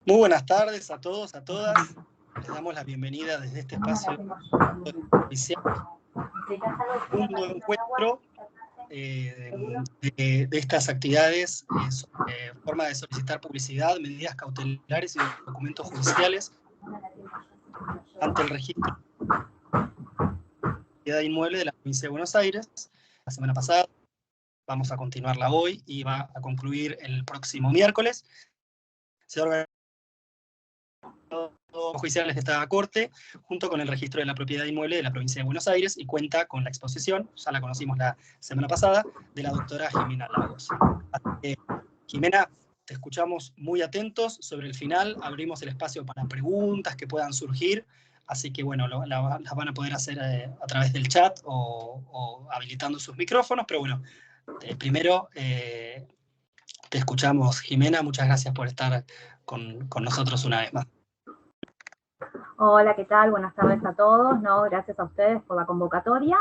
Muy buenas tardes a todos, a todas. Les damos la bienvenida desde este espacio oficial, un nuevo encuentro de estas actividades sobre forma de solicitar publicidad, medidas cautelares y documentos judiciales ante el registro de propiedad inmueble de la provincia de Buenos Aires. La semana pasada, vamos a continuarla hoy y va a concluir el próximo miércoles. Se organiza judiciales de esta Corte, junto con el registro de la propiedad inmueble de la provincia de Buenos Aires, y cuenta con la exposición, ya la conocimos la semana pasada, de la doctora Jimena Lagos. Jimena, te escuchamos muy atentos. Sobre el final abrimos el espacio para preguntas que puedan surgir, así que bueno, las van a poder hacer a través del chat o habilitando sus micrófonos, pero bueno, primero te escuchamos, Jimena. Muchas gracias por estar con nosotros una vez más. Hola, ¿qué tal? Buenas tardes a todos. Gracias a ustedes por la convocatoria.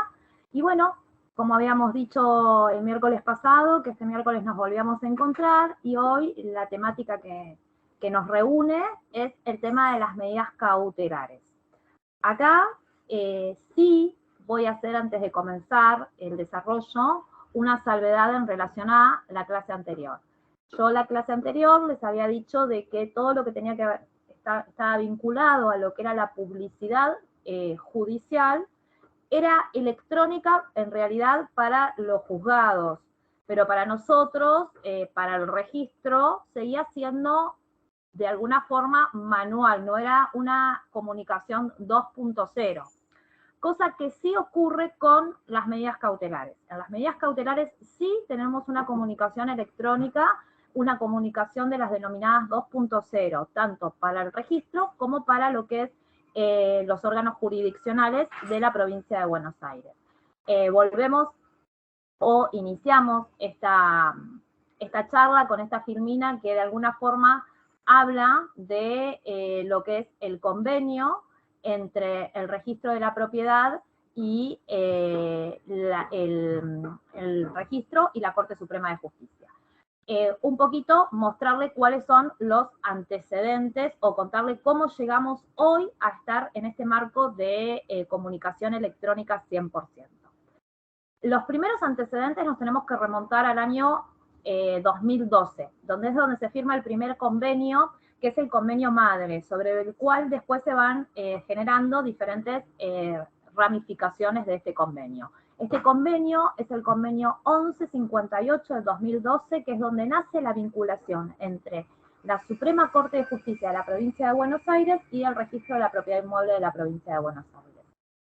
Y bueno, como habíamos dicho el miércoles pasado, que este miércoles nos volvíamos a encontrar, y hoy la temática que nos reúne es el tema de las medidas cautelares. Acá sí voy a hacer, antes de comenzar el desarrollo, una salvedad en relación a la clase anterior. Yo la clase anterior les había dicho de que todo lo que tenía que ver estaba vinculado a lo que era la publicidad judicial, era electrónica en realidad para los juzgados, pero para nosotros, para el registro, seguía siendo de alguna forma manual, no era una comunicación 2.0. Cosa que sí ocurre con las medidas cautelares. En las medidas cautelares sí tenemos una comunicación electrónica, una comunicación de las denominadas 2.0, tanto para el registro como para lo que es los órganos jurisdiccionales de la provincia de Buenos Aires. Volvemos o iniciamos esta charla con esta filmina que de alguna forma habla de lo que es el convenio entre el registro de la propiedad y el registro y la Corte Suprema de Justicia. Un poquito mostrarle cuáles son los antecedentes o contarle cómo llegamos hoy a estar en este marco de comunicación electrónica 100%. Los primeros antecedentes nos tenemos que remontar al año 2012, donde se firma el primer convenio, que es el convenio madre, sobre el cual después se van generando diferentes ramificaciones de este convenio. Este convenio es el convenio 1158 del 2012, que es donde nace la vinculación entre la Suprema Corte de Justicia de la provincia de Buenos Aires y el registro de la propiedad inmueble de la provincia de Buenos Aires.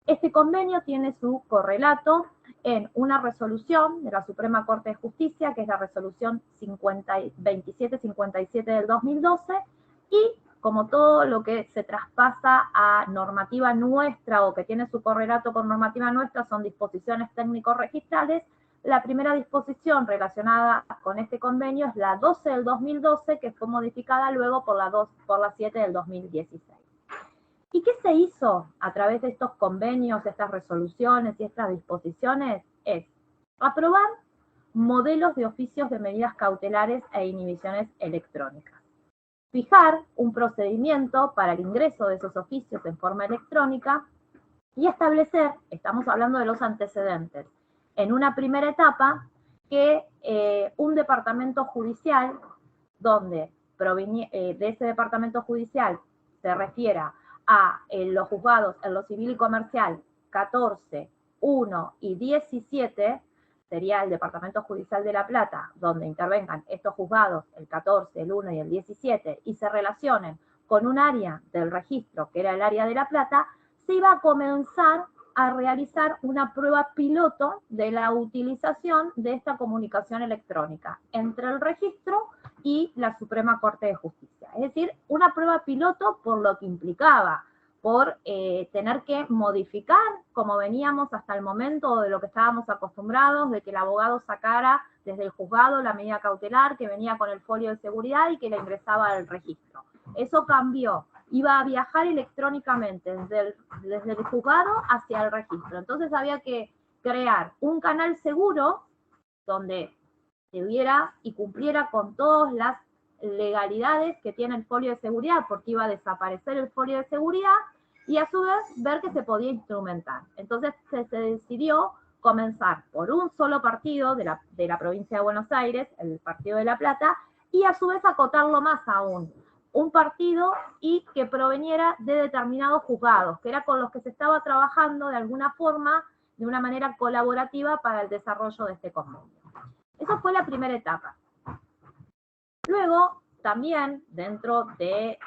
Este convenio tiene su correlato en una resolución de la Suprema Corte de Justicia, que es la resolución 2757 del 2012, y como todo lo que se traspasa a normativa nuestra o que tiene su correlato con normativa nuestra son disposiciones técnico-registrales. La primera disposición relacionada con este convenio es la 12 del 2012, que fue modificada luego por la 7 del 2016. ¿Y qué se hizo a través de estos convenios, estas resoluciones y estas disposiciones? Es aprobar modelos de oficios de medidas cautelares e inhibiciones electrónicas. Fijar un procedimiento para el ingreso de esos oficios en forma electrónica y establecer, estamos hablando de los antecedentes, en una primera etapa que un departamento judicial, donde de ese departamento judicial se refiera a los juzgados en lo civil y comercial 14, 1 y 17, sería el Departamento Judicial de La Plata, donde intervengan estos juzgados, el 14, el 1 y el 17, y se relacionen con un área del registro, que era el área de La Plata, se iba a comenzar a realizar una prueba piloto de la utilización de esta comunicación electrónica entre el registro y la Suprema Corte de Justicia. Es decir, una prueba piloto por lo que implicaba, por tener que modificar, como veníamos hasta el momento de lo que estábamos acostumbrados, de que el abogado sacara desde el juzgado la medida cautelar que venía con el folio de seguridad y que la ingresaba al registro. Eso cambió, iba a viajar electrónicamente desde el juzgado hacia el registro. Entonces había que crear un canal seguro donde se viera y cumpliera con todas las legalidades que tiene el folio de seguridad, porque iba a desaparecer el folio de seguridad, y a su vez ver que se podía instrumentar. Entonces se decidió comenzar por un solo partido de la provincia de Buenos Aires, el Partido de La Plata, y a su vez acotarlo más aún, un partido y que proveniera de determinados juzgados, que era con los que se estaba trabajando de alguna forma, de una manera colaborativa para el desarrollo de este convenio. Esa fue la primera etapa. Luego, también dentro de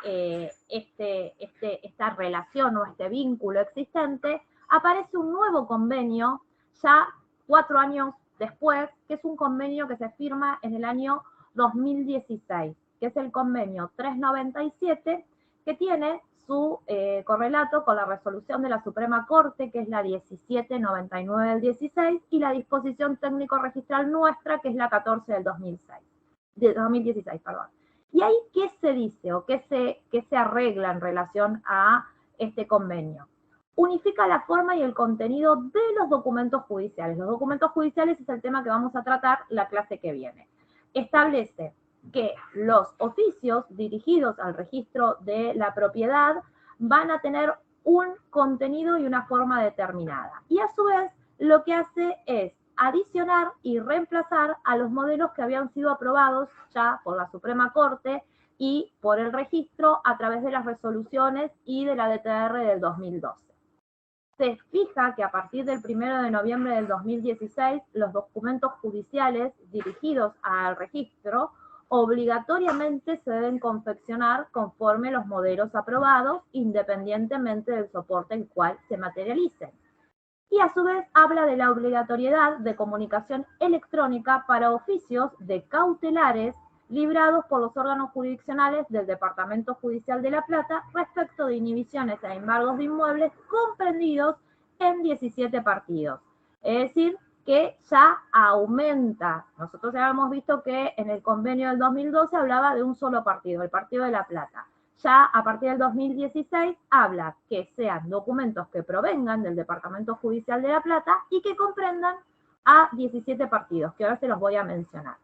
esta relación o este vínculo existente, aparece un nuevo convenio ya 4 años después, que es un convenio que se firma en el año 2016, que es el convenio 397, que tiene su correlato con la resolución de la Suprema Corte, que es la 1799 del 16, y la disposición técnico-registral nuestra, que es la 14 del 2016, perdón. ¿Y ahí qué se dice o qué se arregla en relación a este convenio? Unifica la forma y el contenido de los documentos judiciales. Los documentos judiciales es el tema que vamos a tratar la clase que viene. Establece que los oficios dirigidos al registro de la propiedad van a tener un contenido y una forma determinada. Y a su vez, lo que hace es adicionar y reemplazar a los modelos que habían sido aprobados ya por la Suprema Corte y por el registro a través de las resoluciones y de la DTR del 2012. Se fija que a partir del 1 de noviembre del 2016, los documentos judiciales dirigidos al registro obligatoriamente se deben confeccionar conforme los modelos aprobados, independientemente del soporte en el cual se materialicen. Y a su vez habla de la obligatoriedad de comunicación electrónica para oficios de cautelares librados por los órganos jurisdiccionales del Departamento Judicial de La Plata respecto de inhibiciones e embargos de inmuebles comprendidos en 17 partidos. Es decir, que ya aumenta. Nosotros ya hemos visto que en el convenio del 2012 hablaba de un solo partido, el Partido de La Plata. Ya a partir del 2016 habla que sean documentos que provengan del Departamento Judicial de La Plata y que comprendan a 17 partidos, que ahora se los voy a mencionar.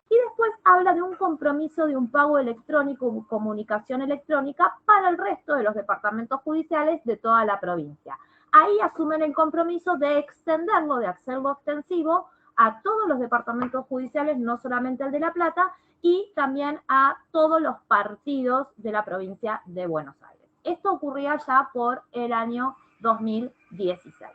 Y después habla de un compromiso de un pago electrónico, comunicación electrónica para el resto de los departamentos judiciales de toda la provincia. Ahí asumen el compromiso de extenderlo, de hacerlo extensivo a todos los departamentos judiciales, no solamente el de La Plata, y también a todos los partidos de la provincia de Buenos Aires. Esto ocurría ya por el año 2016.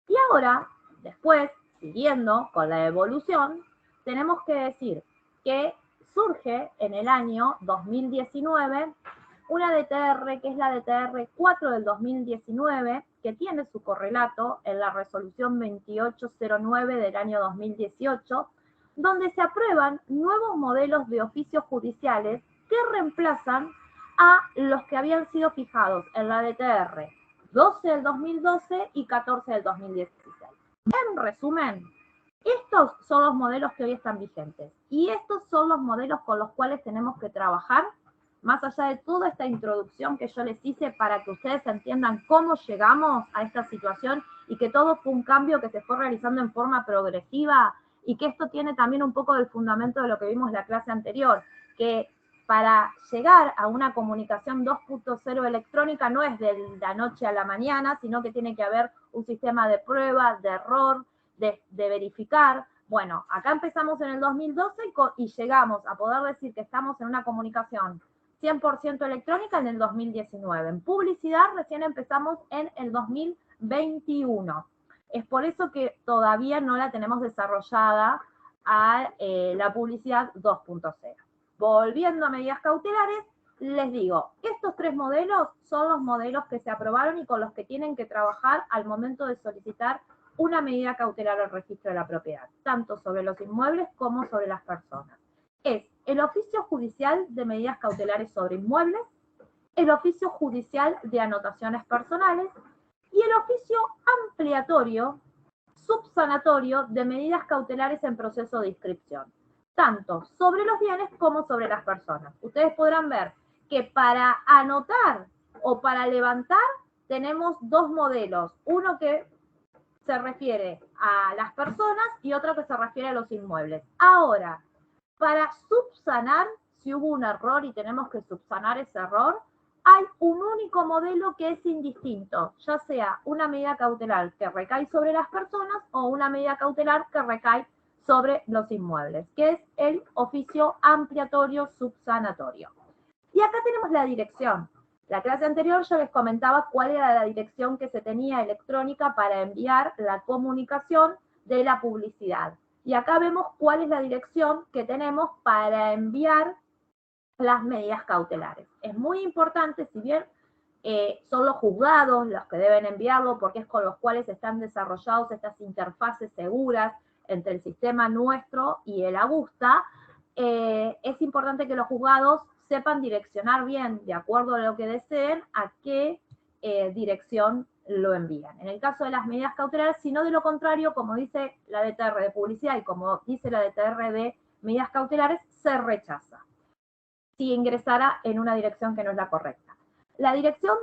Y ahora, después, siguiendo con la evolución, tenemos que decir que surge en el año 2019 una DTR, que es la DTR 4 del 2019, que tiene su correlato en la resolución 2809 del año 2018, donde se aprueban nuevos modelos de oficios judiciales que reemplazan a los que habían sido fijados en la DTR 12 del 2012 y 14 del 2016. En resumen, estos son los modelos que hoy están vigentes y estos son los modelos con los cuales tenemos que trabajar, más allá de toda esta introducción que yo les hice para que ustedes entiendan cómo llegamos a esta situación y que todo fue un cambio que se fue realizando en forma progresiva y que esto tiene también un poco del fundamento de lo que vimos en la clase anterior, que para llegar a una comunicación 2.0 electrónica no es de la noche a la mañana, sino que tiene que haber un sistema de prueba, de error, de verificar. Bueno, acá empezamos en el 2012 y llegamos a poder decir que estamos en una comunicación 100% electrónica en el 2019. En publicidad recién empezamos en el 2021. Es por eso que todavía no la tenemos desarrollada a la publicidad 2.0. Volviendo a medidas cautelares, les digo, estos 3 modelos son los modelos que se aprobaron y con los que tienen que trabajar al momento de solicitar una medida cautelar al registro de la propiedad, tanto sobre los inmuebles como sobre las personas. Es el oficio judicial de medidas cautelares sobre inmuebles, el oficio judicial de anotaciones personales y el oficio ampliatorio, subsanatorio de medidas cautelares en proceso de inscripción, tanto sobre los bienes como sobre las personas. Ustedes podrán ver que para anotar o para levantar tenemos 2 modelos, uno que se refiere a las personas y otro que se refiere a los inmuebles. Ahora, para subsanar, si hubo un error y tenemos que subsanar ese error, hay un único modelo que es indistinto, ya sea una medida cautelar que recae sobre las personas o una medida cautelar que recae sobre los inmuebles, que es el oficio ampliatorio subsanatorio. Y acá tenemos la dirección. La clase anterior yo les comentaba cuál era la dirección que se tenía electrónica para enviar la comunicación de la publicidad. Y acá vemos cuál es la dirección que tenemos para enviar las medidas cautelares. Es muy importante, si bien son los juzgados los que deben enviarlo, porque es con los cuales están desarrollados estas interfaces seguras entre el sistema nuestro y el AGUSTA, es importante que los juzgados sepan direccionar bien, de acuerdo a lo que deseen, a qué dirección lo envían. En el caso de las medidas cautelares, si no de lo contrario, como dice la DTR de publicidad y como dice la DTR de medidas cautelares, se rechaza si ingresara en una dirección que no es la correcta. La dirección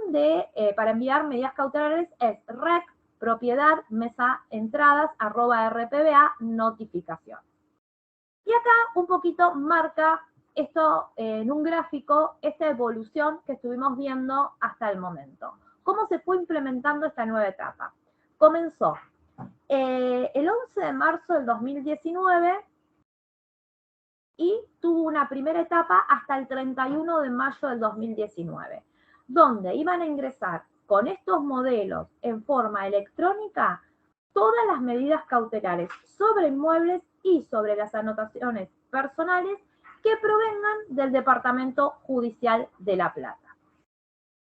para enviar medidas cautelares es rec, propiedad, mesa, entradas, @rpba, notificación. Y acá un poquito marca esto en un gráfico, esta evolución que estuvimos viendo hasta el momento. ¿Cómo se fue implementando esta nueva etapa? Comenzó el 11 de marzo del 2019 y tuvo una primera etapa hasta el 31 de mayo del 2019, donde iban a ingresar con estos modelos en forma electrónica todas las medidas cautelares sobre inmuebles y sobre las anotaciones personales que provengan del Departamento Judicial de La Plata.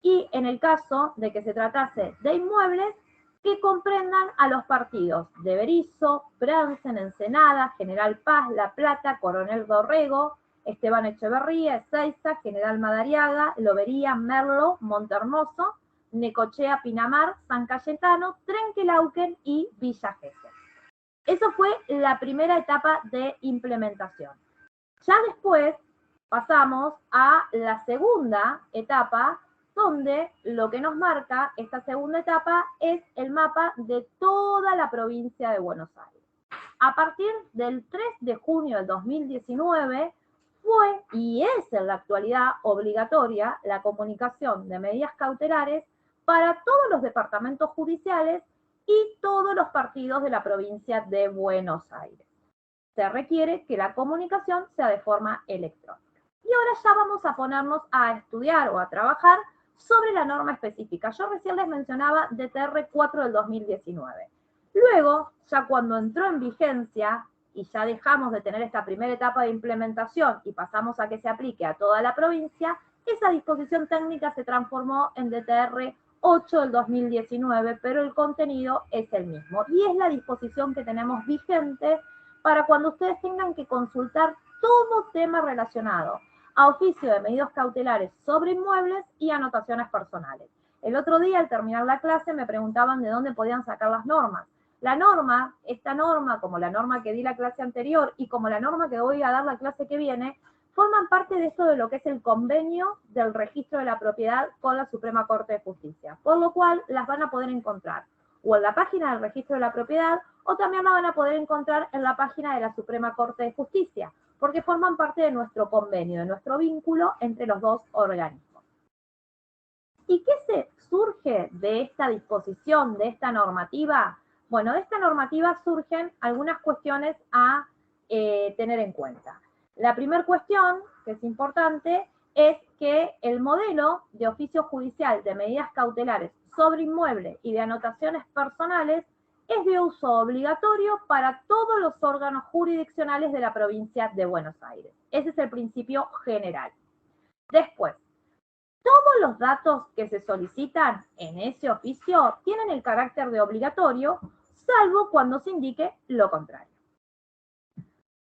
Y en el caso de que se tratase de inmuebles, que comprendan a los partidos de Berisso, Bransen, Ensenada, General Paz, La Plata, Coronel Dorrego, Esteban Echeverría, Ezeiza, General Madariaga, Lobería, Merlo, Montehermoso, Necochea, Pinamar, San Cayetano, Trenquelauquen y Villa Gesell. Eso fue la primera etapa de implementación. Ya después pasamos a la segunda etapa, donde lo que nos marca esta segunda etapa es el mapa de toda la provincia de Buenos Aires. A partir del 3 de junio del 2019 fue y es en la actualidad obligatoria la comunicación de medidas cautelares para todos los departamentos judiciales y todos los partidos de la provincia de Buenos Aires. Se requiere que la comunicación sea de forma electrónica. Y ahora ya vamos a ponernos a estudiar o a trabajar sobre la norma específica. Yo recién les mencionaba DTR 4 del 2019. Luego, ya cuando entró en vigencia y ya dejamos de tener esta primera etapa de implementación y pasamos a que se aplique a toda la provincia, esa disposición técnica se transformó en DTR 8 del 2019, pero el contenido es el mismo. Y es la disposición que tenemos vigente para cuando ustedes tengan que consultar todo tema relacionado a oficio de medidas cautelares sobre inmuebles y anotaciones personales. El otro día, al terminar la clase, me preguntaban de dónde podían sacar las normas. La norma, esta norma, como la norma que di la clase anterior y como la norma que voy a dar la clase que viene, forman parte de esto de lo que es el convenio del registro de la propiedad con la Suprema Corte de Justicia, por lo cual las van a poder encontrar o en la página del registro de la propiedad o también la van a poder encontrar en la página de la Suprema Corte de Justicia, porque forman parte de nuestro convenio, de nuestro vínculo entre los dos organismos. ¿Y qué se surge de esta disposición, de esta normativa? Bueno, de esta normativa surgen algunas cuestiones a tener en cuenta. La primera cuestión, que es importante, es que el modelo de oficio judicial de medidas cautelares sobre inmueble y de anotaciones personales es de uso obligatorio para todos los órganos jurisdiccionales de la provincia de Buenos Aires. Ese es el principio general. Después, todos los datos que se solicitan en ese oficio tienen el carácter de obligatorio, salvo cuando se indique lo contrario.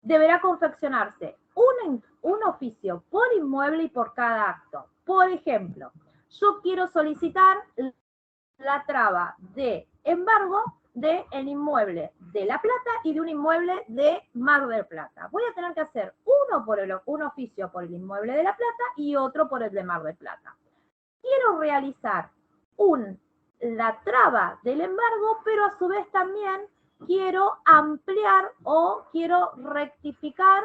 Deberá confeccionarse un oficio por inmueble y por cada acto. Por ejemplo, yo quiero solicitar la traba de embargo del inmueble de La Plata y de un inmueble de Mar del Plata. Voy a tener que hacer un oficio por el inmueble de La Plata y otro por el de Mar del Plata. Quiero realizar la traba del embargo, pero a su vez también quiero ampliar o quiero rectificar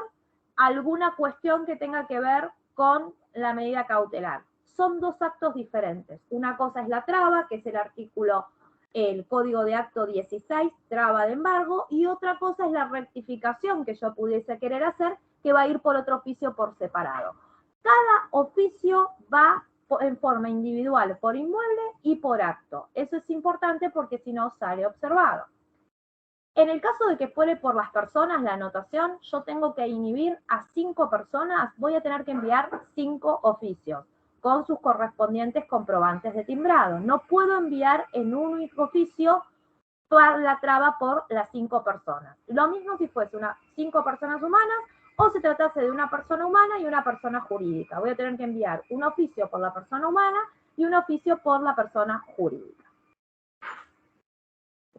alguna cuestión que tenga que ver con la medida cautelar. Son dos actos diferentes. Una cosa es la traba, que es el artículo, el código de acto 16, traba de embargo, y otra cosa es la rectificación que yo pudiese querer hacer, que va a ir por otro oficio por separado. Cada oficio va en forma individual por inmueble y por acto. Eso es importante porque si no sale observado. En el caso de que fuere por las personas, la anotación, yo tengo que inhibir a 5 personas, voy a tener que enviar 5 oficios con sus correspondientes comprobantes de timbrado. No puedo enviar en un único oficio toda la traba por las 5 personas. Lo mismo si fuese 5 personas humanas o se tratase de una persona humana y una persona jurídica. Voy a tener que enviar un oficio por la persona humana y un oficio por la persona jurídica.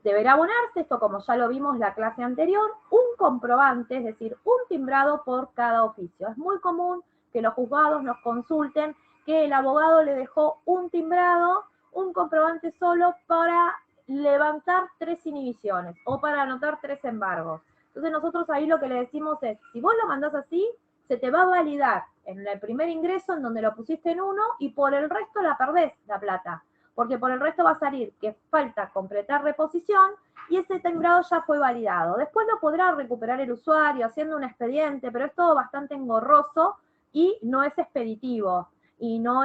Deberá abonarse, esto como ya lo vimos en la clase anterior, un comprobante, es decir, un timbrado por cada oficio. Es muy común que los juzgados nos consulten que el abogado le dejó un timbrado, un comprobante solo para levantar 3 inhibiciones o para anotar 3 embargos. Entonces nosotros ahí lo que le decimos es, si vos lo mandás así, se te va a validar en el primer ingreso en donde lo pusiste en uno y por el resto la perdés la plata. Porque por el resto va a salir que falta completar reposición y ese timbrado ya fue validado. Después lo podrá recuperar el usuario haciendo un expediente, pero es todo bastante engorroso y no es expeditivo y no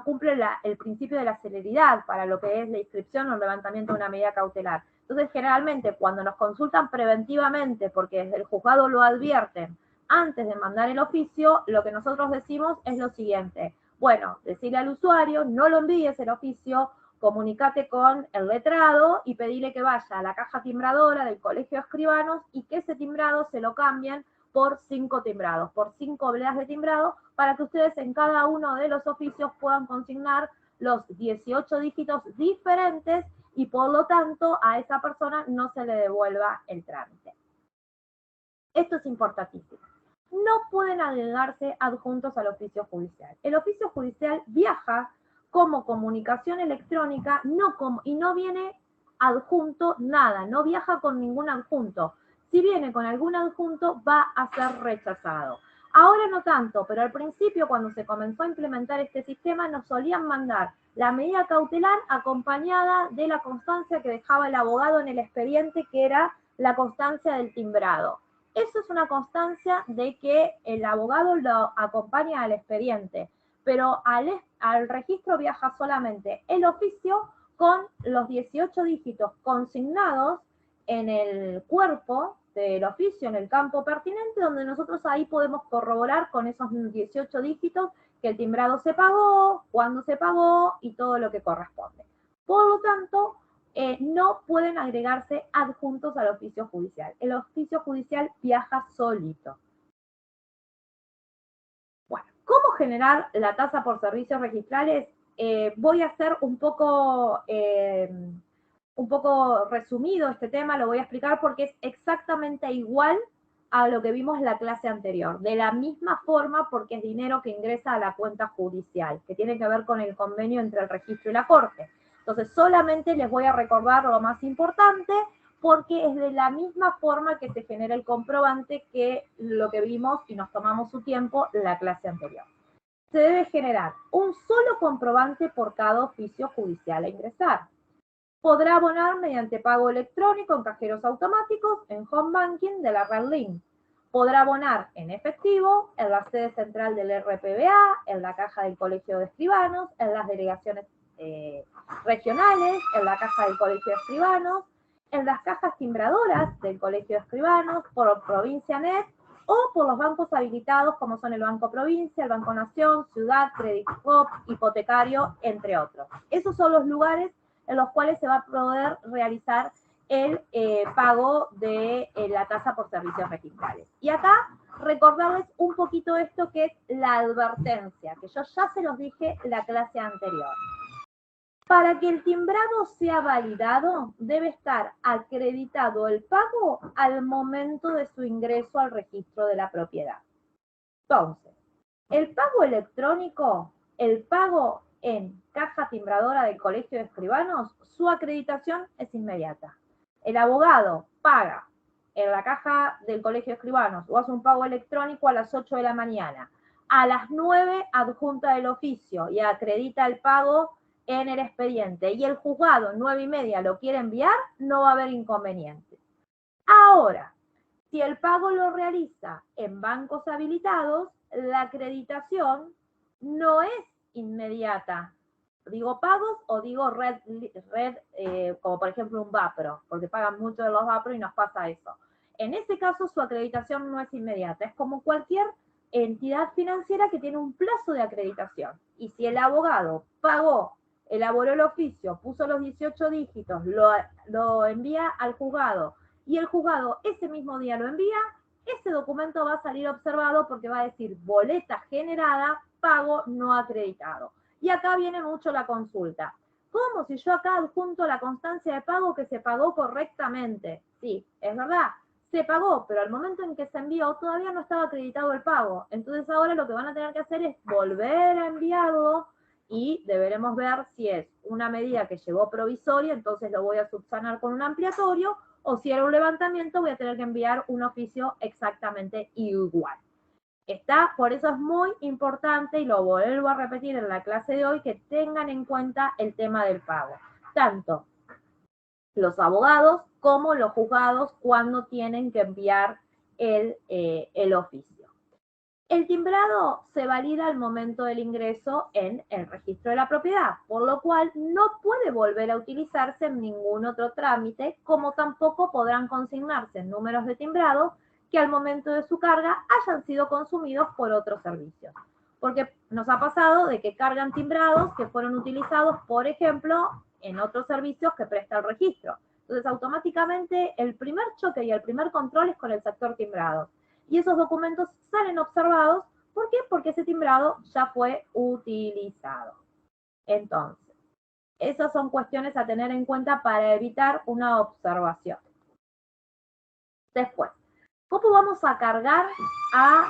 cumple el principio de la celeridad para lo que es la inscripción o el levantamiento de una medida cautelar. Entonces, generalmente, cuando nos consultan preventivamente, porque desde el juzgado lo advierten, antes de mandar el oficio, lo que nosotros decimos es lo siguiente. Bueno, decirle al usuario, no lo envíes el oficio, comunícate con el letrado y pedile que vaya a la caja timbradora del Colegio de Escribanos y que ese timbrado se lo cambien por 5 timbrados, por 5 obleas de timbrado, para que ustedes en cada uno de los oficios puedan consignar los 18 dígitos diferentes y por lo tanto a esa persona no se le devuelva el trámite. Esto es importantísimo. No pueden agregarse adjuntos al oficio judicial. El oficio judicial viaja como comunicación electrónica y no viene adjunto nada, no viaja con ningún adjunto. Si viene con algún adjunto, va a ser rechazado. Ahora no tanto, pero al principio, cuando se comenzó a implementar este sistema, nos solían mandar la medida cautelar acompañada de la constancia que dejaba el abogado en el expediente, que era la constancia del timbrado. Eso es una constancia de que el abogado lo acompaña al expediente, pero al registro viaja solamente el oficio con los 18 dígitos consignados en el cuerpo del oficio, en el campo pertinente, donde nosotros ahí podemos corroborar con esos 18 dígitos que el timbrado se pagó, cuándo se pagó y todo lo que corresponde. Por lo tanto, no pueden agregarse adjuntos al oficio judicial. El oficio judicial viaja solito. Bueno, ¿cómo generar la tasa por servicios registrales? Voy a hacer un poco resumido este tema, lo voy a explicar porque es exactamente igual a lo que vimos en la clase anterior. De la misma forma, porque es dinero que ingresa a la cuenta judicial, que tiene que ver con el convenio entre el registro y la corte. Entonces, solamente les voy a recordar lo más importante, porque es de la misma forma que se genera el comprobante que lo que vimos y nos tomamos su tiempo en la clase anterior. Se debe generar un solo comprobante por cada oficio judicial a ingresar. Podrá abonar mediante pago electrónico en cajeros automáticos, en home banking de la red Link. Podrá abonar en efectivo en la sede central del RPBA, en la caja del Colegio de Escribanos, en las delegaciones regionales, en la caja del Colegio de Escribanos, en las cajas timbradoras del Colegio de Escribanos, por Provincia Net o por los bancos habilitados como son el Banco Provincia, el Banco Nación, Ciudad, Credit Coop, Hipotecario, entre otros. Esos son los lugares en los cuales se va a poder realizar el pago de la tasa por servicios registrales. Y acá recordarles un poquito esto que es la advertencia, que yo ya se los dije en la clase anterior. Para que el timbrado sea validado, debe estar acreditado el pago al momento de su ingreso al registro de la propiedad. Entonces, el pago electrónico, el pago en caja timbradora del Colegio de Escribanos, su acreditación es inmediata. El abogado paga en la caja del Colegio de Escribanos o hace un pago electrónico a las 8 de la mañana, a las 9 adjunta el oficio y acredita el pago en el expediente, y el juzgado 9:30 lo quiere enviar, no va a haber inconveniente. Ahora, si el pago lo realiza en bancos habilitados, la acreditación no es inmediata. Digo pagos o digo red como por ejemplo un Vapro, porque pagan mucho de los Vapro y nos pasa eso. En ese caso su acreditación no es inmediata, es como cualquier entidad financiera que tiene un plazo de acreditación. Y si el abogado pagó, elaboró el oficio, puso los 18 dígitos, lo envía al juzgado y el juzgado ese mismo día lo envía, ese documento va a salir observado porque va a decir boleta generada, pago no acreditado. Y acá viene mucho la consulta. ¿Cómo si yo acá adjunto la constancia de pago que se pagó correctamente? Sí, es verdad, se pagó, pero al momento en que se envió todavía no estaba acreditado el pago. Entonces ahora lo que van a tener que hacer es volver a enviarlo y deberemos ver si es una medida que llegó provisoria, entonces lo voy a subsanar con un ampliatorio, o si era un levantamiento voy a tener que enviar un oficio exactamente igual. Por eso es muy importante, y lo vuelvo a repetir en la clase de hoy, que tengan en cuenta el tema del pago. Tanto los abogados como los juzgados cuando tienen que enviar el oficio. El timbrado se valida al momento del ingreso en el registro de la propiedad, por lo cual no puede volver a utilizarse en ningún otro trámite, como tampoco podrán consignarse números de timbrado que al momento de su carga hayan sido consumidos por otros servicios. Porque nos ha pasado de que cargan timbrados que fueron utilizados, por ejemplo, en otros servicios que presta el registro. Entonces, automáticamente, el primer choque y el primer control es con el sector timbrado. Y esos documentos salen observados. ¿Por qué? Porque ese timbrado ya fue utilizado. Entonces, esas son cuestiones a tener en cuenta para evitar una observación. Después, ¿cómo vamos a cargar a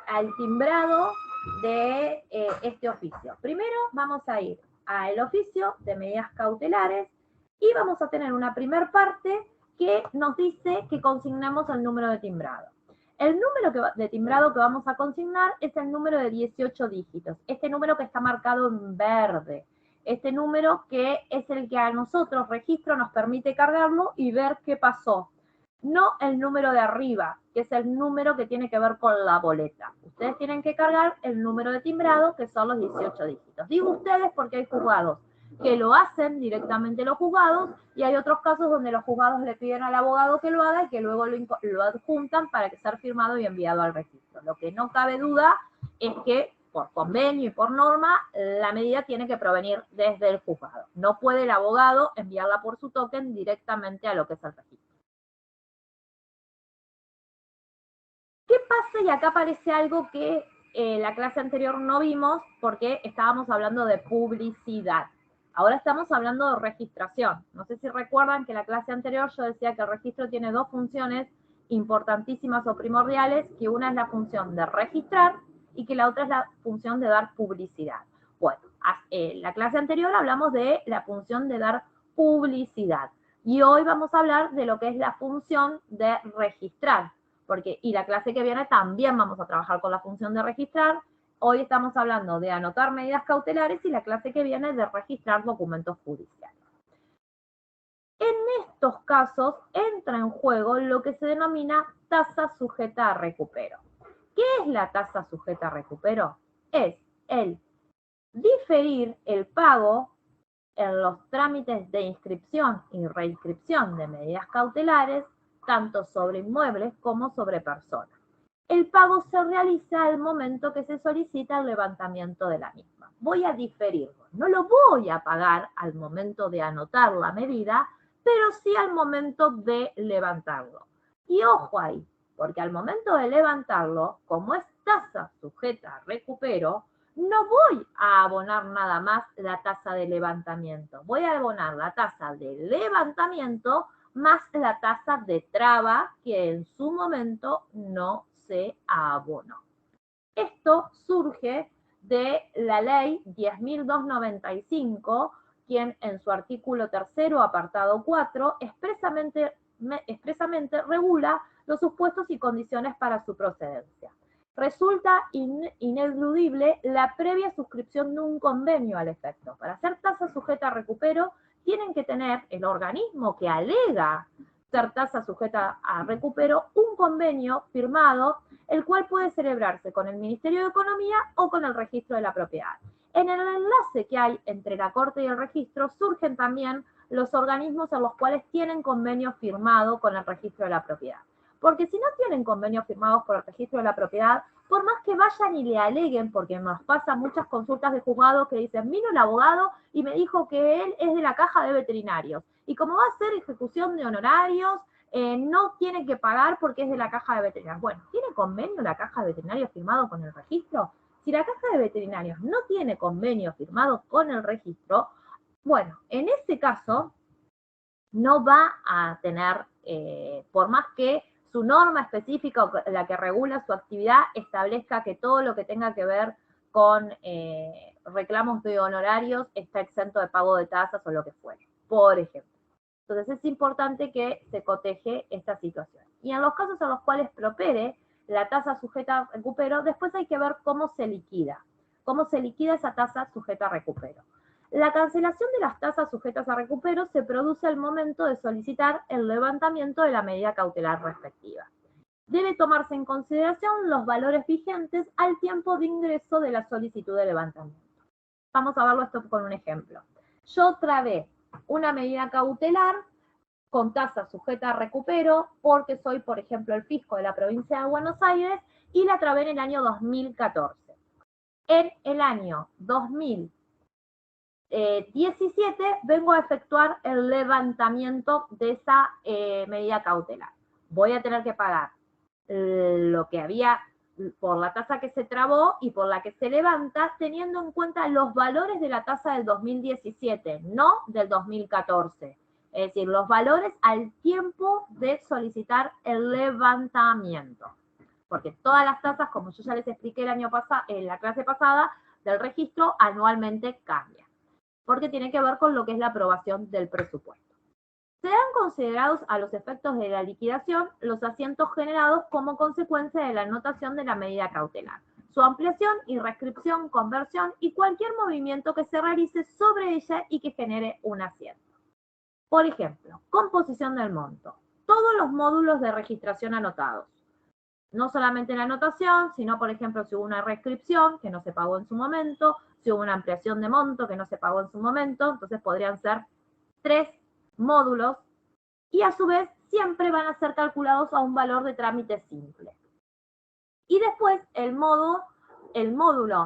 al timbrado de este oficio? Primero vamos a ir al oficio de medidas cautelares y vamos a tener una primer parte que nos dice que consignamos el número de timbrado. El número de timbrado que vamos a consignar es el número de 18 dígitos, este número que está marcado en verde, este número que es el que a nosotros, registro, nos permite cargarlo y ver qué pasó. No el número de arriba, que es el número que tiene que ver con la boleta. Ustedes tienen que cargar el número de timbrado, que son los 18 dígitos. Digo ustedes porque hay juzgados que lo hacen directamente los juzgados, y hay otros casos donde los juzgados le piden al abogado que lo haga y que luego lo adjuntan para que sea firmado y enviado al registro. Lo que no cabe duda es que por convenio y por norma, la medida tiene que provenir desde el juzgado. No puede el abogado enviarla por su token directamente a lo que es el registro. ¿Qué pasa? Y acá aparece algo que en la clase anterior no vimos porque estábamos hablando de publicidad. Ahora estamos hablando de registración. No sé si recuerdan que en la clase anterior yo decía que el registro tiene dos funciones importantísimas o primordiales, que una es la función de registrar y que la otra es la función de dar publicidad. Bueno, en la clase anterior hablamos de la función de dar publicidad y hoy vamos a hablar de lo que es la función de registrar, y la clase que viene también vamos a trabajar con la función de registrar. Hoy estamos hablando de anotar medidas cautelares y la clase que viene de registrar documentos judiciales. En estos casos entra en juego lo que se denomina tasa sujeta a recupero. ¿Qué es la tasa sujeta a recupero? Es el diferir el pago en los trámites de inscripción y reinscripción de medidas cautelares, tanto sobre inmuebles como sobre personas. El pago se realiza al momento que se solicita el levantamiento de la misma. Voy a diferirlo. No lo voy a pagar al momento de anotar la medida, pero sí al momento de levantarlo. Y ojo ahí, porque al momento de levantarlo, como es tasa sujeta a recupero, no voy a abonar nada más la tasa de levantamiento. Voy a abonar la tasa de levantamiento más la tasa de traba que en su momento no se abonó. Esto surge de la ley 10.295, quien en su artículo 3º, apartado 4, expresamente expresamente regula los supuestos y condiciones para su procedencia. Resulta ineludible la previa suscripción de un convenio al efecto. Para ser tasa sujeta a recupero, tienen que tener el organismo que alega ser tasa sujeta a recupero un convenio firmado, el cual puede celebrarse con el Ministerio de Economía o con el Registro de la Propiedad. En el enlace que hay entre la Corte y el registro surgen también los organismos en los cuales tienen convenio firmado con el Registro de la Propiedad. Porque si no tienen convenios firmados por el Registro de la Propiedad, por más que vayan y le aleguen, porque nos pasan muchas consultas de juzgados que dicen, vino el abogado y me dijo que él es de la caja de veterinarios. Y como va a ser ejecución de honorarios, no tiene que pagar porque es de la caja de veterinarios. Bueno, ¿tiene convenio la caja de veterinarios firmado con el registro? Si la caja de veterinarios no tiene convenio firmado con el registro, bueno, en ese caso no va a tener, por más que su norma específica o la que regula su actividad establezca que todo lo que tenga que ver con reclamos de honorarios está exento de pago de tasas o lo que fuere, por ejemplo. Entonces es importante que se coteje esta situación. Y en los casos en los cuales prospere la tasa sujeta a recupero, después hay que ver cómo se liquida esa tasa sujeta a recupero. La cancelación de las tasas sujetas a recupero se produce al momento de solicitar el levantamiento de la medida cautelar respectiva. Debe tomarse en consideración los valores vigentes al tiempo de ingreso de la solicitud de levantamiento. Vamos a verlo esto con un ejemplo. Yo trabé una medida cautelar con tasa sujeta a recupero porque soy, por ejemplo, el fisco de la provincia de Buenos Aires y la trabé en el año 2014. En el año 2017 vengo a efectuar el levantamiento de esa medida cautelar. Voy a tener que pagar lo que había por la tasa que se trabó y por la que se levanta, teniendo en cuenta los valores de la tasa del 2017, no del 2014. Es decir, los valores al tiempo de solicitar el levantamiento. Porque todas las tasas, como yo ya les expliqué el año pasado, en la clase pasada, del registro, anualmente cambian. Porque tiene que ver con lo que es la aprobación del presupuesto. Serán considerados a los efectos de la liquidación los asientos generados como consecuencia de la anotación de la medida cautelar, su ampliación y reescripción, conversión y cualquier movimiento que se realice sobre ella y que genere un asiento. Por ejemplo, composición del monto. Todos los módulos de registración anotados. No solamente la anotación, sino, por ejemplo, si hubo una reescripción que no se pagó en su momento, si hubo una ampliación de monto que no se pagó en su momento, entonces podrían ser 3 módulos y a su vez siempre van a ser calculados a un valor de trámite simple. Y después el módulo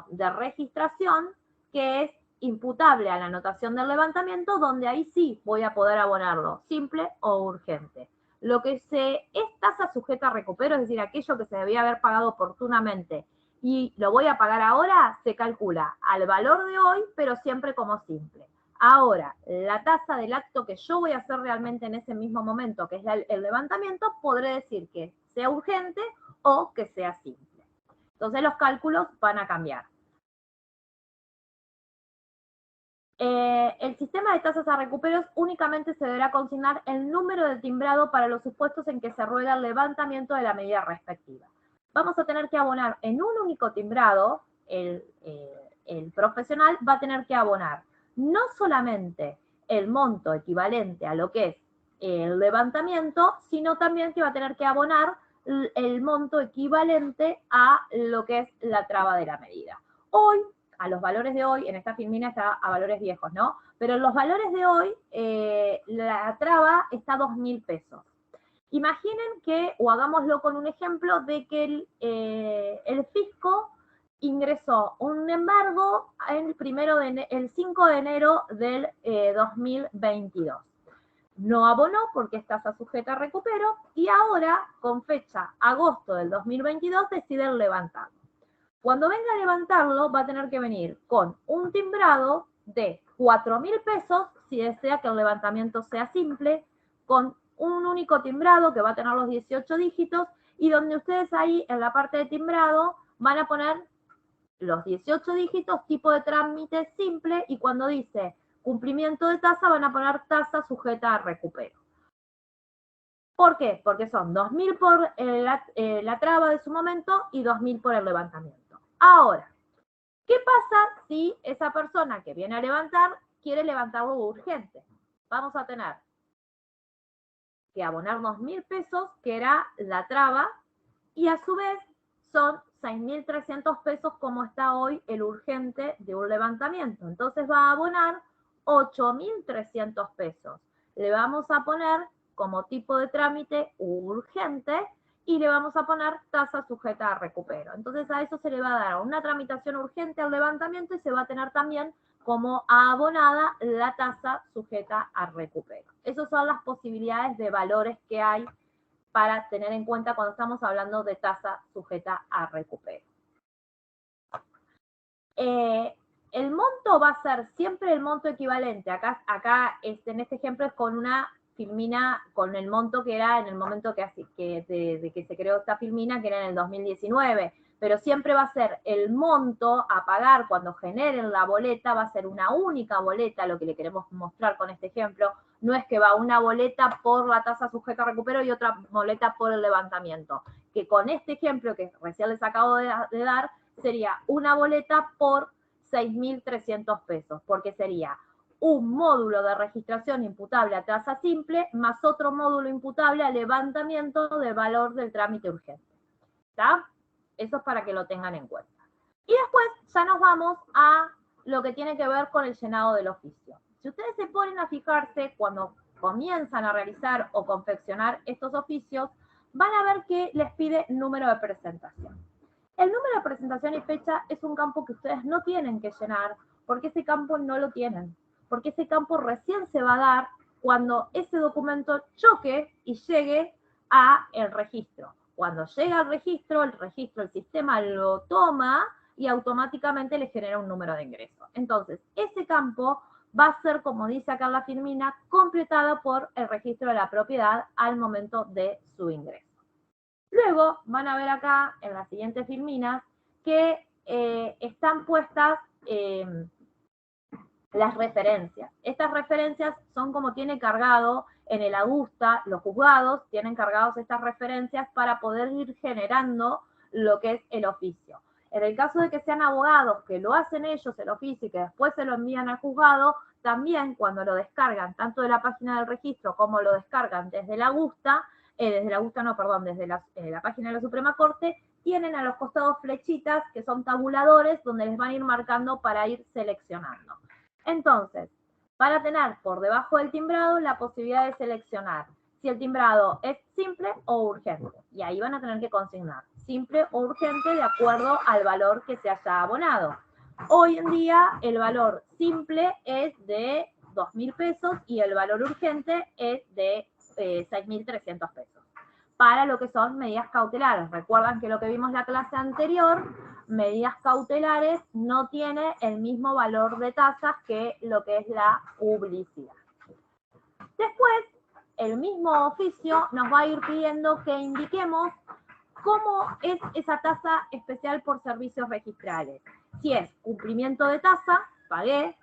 de registración que es imputable a la anotación del levantamiento, donde ahí sí voy a poder abonarlo, simple o urgente. Lo que es tasa sujeta a recupero, es decir, aquello que se debía haber pagado oportunamente y lo voy a pagar ahora, se calcula al valor de hoy, pero siempre como simple. Ahora, la tasa del acto que yo voy a hacer realmente en ese mismo momento, que es el levantamiento, podré decir que sea urgente o que sea simple. Entonces los cálculos van a cambiar. El sistema de tasas a recuperos únicamente se deberá consignar el número de timbrado para los supuestos en que se ruega el levantamiento de la medida respectiva. Vamos a tener que abonar en un único timbrado, el profesional va a tener que abonar no solamente el monto equivalente a lo que es el levantamiento, sino también que va a tener que abonar el monto equivalente a lo que es la traba de la medida. Hoy, a los valores de hoy, en esta filmina está a valores viejos, ¿no? Pero en los valores de hoy, la traba está a 2.000 pesos. Imaginen que, o hagámoslo con un ejemplo, de que el fisco ingresó un embargo el 5 de enero del 2022. No abonó porque es tasa sujeta a recupero y ahora, con fecha agosto del 2022, deciden levantarlo. Cuando venga a levantarlo, va a tener que venir con un timbrado de 4.000 pesos, si desea que el levantamiento sea simple, con un único timbrado que va a tener los 18 dígitos y donde ustedes ahí en la parte de timbrado van a poner los 18 dígitos, tipo de trámite simple, y cuando dice cumplimiento de tasa van a poner tasa sujeta a recupero. ¿Por qué? Porque son 2.000 por la traba de su momento y 2.000 por el levantamiento. Ahora, ¿qué pasa si esa persona que viene a levantar quiere levantarlo urgente? Vamos a tener que abonar 2.000 pesos, que era la traba, y a su vez son 6.300 pesos como está hoy el urgente de un levantamiento. Entonces va a abonar 8.300 pesos. Le vamos a poner como tipo de trámite urgente y le vamos a poner tasa sujeta a recupero. Entonces a eso se le va a dar una tramitación urgente al levantamiento y se va a tener también como abonada la tasa sujeta a recupero. Esas son las posibilidades de valores que hay para tener en cuenta cuando estamos hablando de tasa sujeta a recupero. El monto va a ser siempre el monto equivalente. Acá en este ejemplo es con una filmina, con el monto que era en el momento de que se creó esta filmina, que era en el 2019. Pero siempre va a ser el monto a pagar cuando generen la boleta, va a ser una única boleta, lo que le queremos mostrar con este ejemplo. No es que va una boleta por la tasa sujeta a recupero y otra boleta por el levantamiento. Que con este ejemplo que recién les acabo de dar, sería una boleta por 6.300 pesos, porque sería un módulo de registración imputable a tasa simple más otro módulo imputable a levantamiento del valor del trámite urgente. ¿Está? Eso es para que lo tengan en cuenta. Y después ya nos vamos a lo que tiene que ver con el llenado del oficio. Si ustedes se ponen a fijarse cuando comienzan a realizar o confeccionar estos oficios, van a ver que les pide número de presentación. El número de presentación y fecha es un campo que ustedes no tienen que llenar, porque ese campo no lo tienen, porque ese campo recién se va a dar cuando ese documento choque y llegue al registro. Cuando llega al registro, el sistema lo toma y automáticamente le genera un número de ingreso. Entonces, ese campo va a ser, como dice acá en la filmina, completado por el registro de la propiedad al momento de su ingreso. Luego van a ver acá en las siguientes filminas que están puestas las referencias. Estas referencias son como tiene cargado en el Agusta, los juzgados tienen cargados estas referencias para poder ir generando lo que es el oficio. En el caso de que sean abogados que lo hacen ellos el oficio y que después se lo envían al juzgado, también cuando lo descargan tanto de la página del registro como lo descargan desde la Agusta, desde la página de la Suprema Corte, tienen a los costados flechitas que son tabuladores donde les van a ir marcando para ir seleccionando. Entonces, para tener por debajo del timbrado la posibilidad de seleccionar si el timbrado es simple o urgente. Y ahí van a tener que consignar simple o urgente de acuerdo al valor que se haya abonado. Hoy en día el valor simple es de 2.000 pesos y el valor urgente es de 6.300 pesos. Para lo que son medidas cautelares. Recuerdan que lo que vimos en la clase anterior, medidas cautelares no tiene el mismo valor de tasas que lo que es la publicidad. Después, el mismo oficio nos va a ir pidiendo que indiquemos cómo es esa tasa especial por servicios registrales. Si es cumplimiento de tasa, pagué.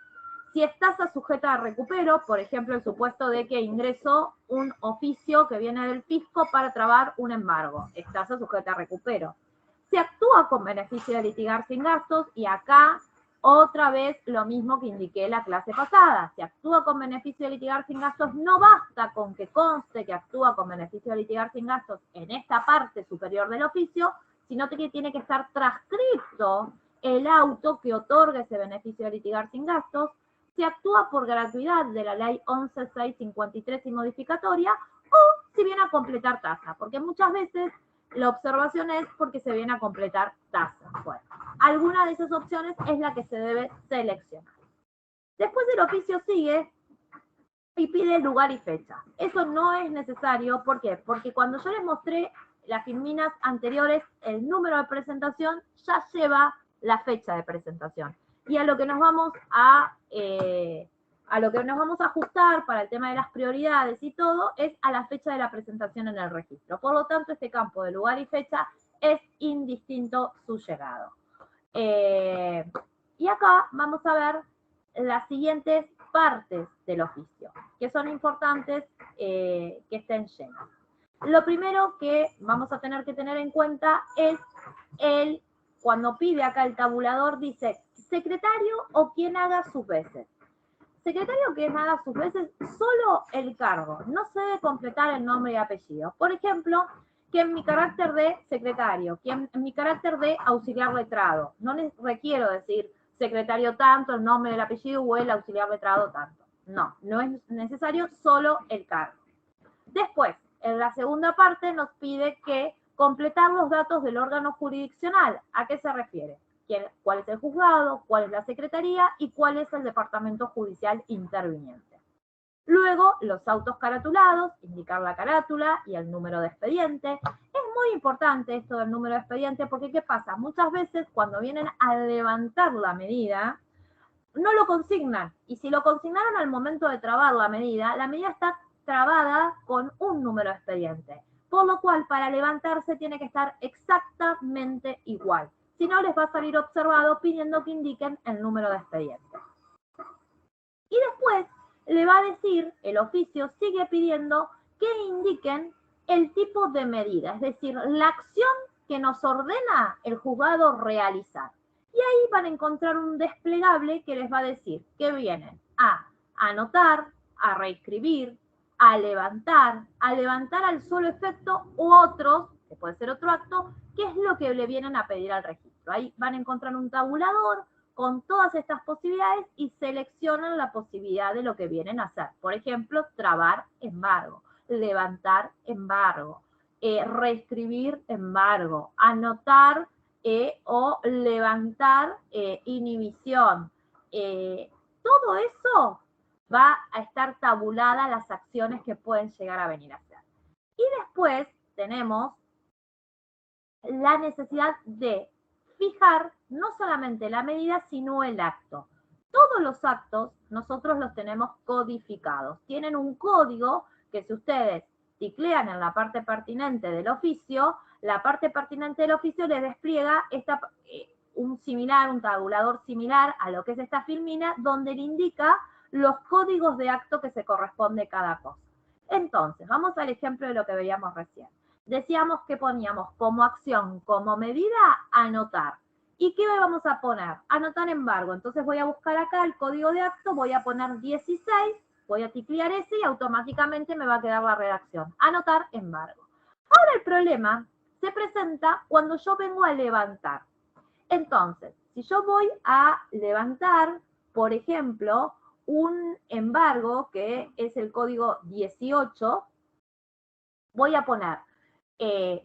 Si es tasa sujeta a recupero, por ejemplo, el supuesto de que ingreso un oficio que viene del fisco para trabar un embargo, es tasa sujeta a recupero. Se actúa con beneficio de litigar sin gastos, y acá otra vez lo mismo que indiqué la clase pasada. Se actúa con beneficio de litigar sin gastos, no basta con que conste que actúa con beneficio de litigar sin gastos en esta parte superior del oficio, sino que tiene que estar transcrito el auto que otorga ese beneficio de litigar sin gastos. Se actúa por gratuidad de la ley 11.653 y modificatoria, o si viene a completar tasa, porque muchas veces la observación es porque se viene a completar tasa. Bueno, alguna de esas opciones es la que se debe seleccionar. Después el oficio sigue y pide lugar y fecha. Eso no es necesario, ¿por qué? Porque cuando yo les mostré las filminas anteriores, el número de presentación ya lleva la fecha de presentación. Y a lo que nos vamos a ajustar para el tema de las prioridades y todo es a la fecha de la presentación en el registro. Por lo tanto, este campo de lugar y fecha es indistinto su llegado. Y acá vamos a ver las siguientes partes del oficio, que son importantes que estén llenas. lo primero que vamos a tener que tener en cuenta es cuando pide acá el tabulador, dice secretario o quien haga sus veces. Secretario quien haga sus veces, solo el cargo, no se debe completar el nombre y apellido. Por ejemplo, que en mi carácter de secretario, que en mi carácter de auxiliar letrado, no les requiero decir secretario tanto, el nombre, el apellido o el auxiliar letrado tanto. No, no es necesario, solo el cargo. Después, en la segunda parte nos pide que completar los datos del órgano jurisdiccional. ¿A qué se refiere? ¿Cuál es el juzgado? ¿Cuál es la secretaría? ¿Y cuál es el departamento judicial interviniente? Luego, los autos caratulados, indicar la carátula y el número de expediente. Es muy importante esto del número de expediente porque ¿qué pasa? Muchas veces cuando vienen a levantar la medida, no lo consignan. Y si lo consignaron al momento de trabar la medida está trabada con un número de expediente. Por lo cual, para levantarse tiene que estar exactamente igual. Si no, les va a salir observado pidiendo que indiquen el número de expediente. Y después le va a decir, el oficio sigue pidiendo que indiquen el tipo de medida, es decir, la acción que nos ordena el juzgado realizar. Y ahí van a encontrar un desplegable que les va a decir que vienen a anotar, a reescribir, a levantar al solo efecto u otros, que puede ser otro acto, que es lo que le vienen a pedir al registro. Ahí van a encontrar un tabulador con todas estas posibilidades y seleccionan la posibilidad de lo que vienen a hacer. Por ejemplo, trabar embargo, levantar embargo, reescribir embargo, anotar o levantar inhibición. Todo eso va a estar tabulada las acciones que pueden llegar a venir a hacer. Y después tenemos la necesidad de fijar no solamente la medida, sino el acto. Todos los actos nosotros los tenemos codificados. Tienen un código que si ustedes teclean en la parte pertinente del oficio, la parte pertinente del oficio les despliega un tabulador similar a lo que es esta filmina, donde le indica los códigos de acto que se corresponde cada cosa. Entonces, vamos al ejemplo de lo que veíamos recién. Decíamos que poníamos como acción, como medida, anotar. ¿Y qué vamos a poner? Anotar embargo. Entonces voy a buscar acá el código de acto, voy a poner 16, voy a ticlear ese y automáticamente me va a quedar la redacción. Anotar embargo. Ahora el problema se presenta cuando yo vengo a levantar. Entonces, si yo voy a levantar, por ejemplo, un embargo que es el código 18, voy a poner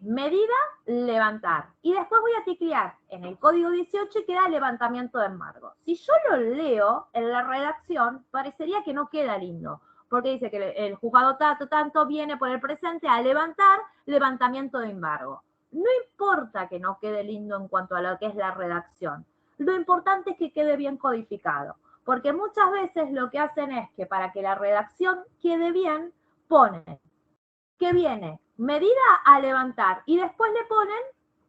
medida, levantar. Y después voy a teclear en el código 18 y queda levantamiento de embargo. Si yo lo leo en la redacción, parecería que no queda lindo, porque dice que el juzgado tanto viene por el presente a levantar levantamiento de embargo. No importa que no quede lindo en cuanto a lo que es la redacción. Lo importante es que quede bien codificado, porque muchas veces lo que hacen es que para que la redacción quede bien, ponen que viene medida a levantar y después le ponen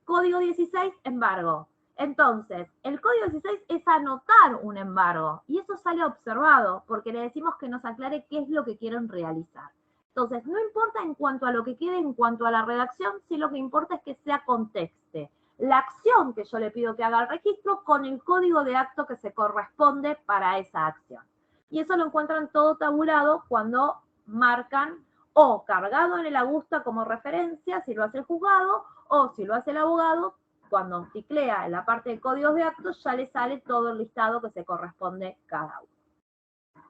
código 16 embargo. Entonces, el código 16 es anotar un embargo y eso sale observado porque le decimos que nos aclare qué es lo que quieren realizar. Entonces, no importa en cuanto a lo que quede, en cuanto a la redacción, sí lo que importa es que sea contexte la acción que yo le pido que haga al registro con el código de acto que se corresponde para esa acción. Y eso lo encuentran todo tabulado cuando marcan o cargado en el agusta como referencia, si lo hace el juzgado, o si lo hace el abogado, cuando teclea en la parte de códigos de actos, ya le sale todo el listado que se corresponde cada uno.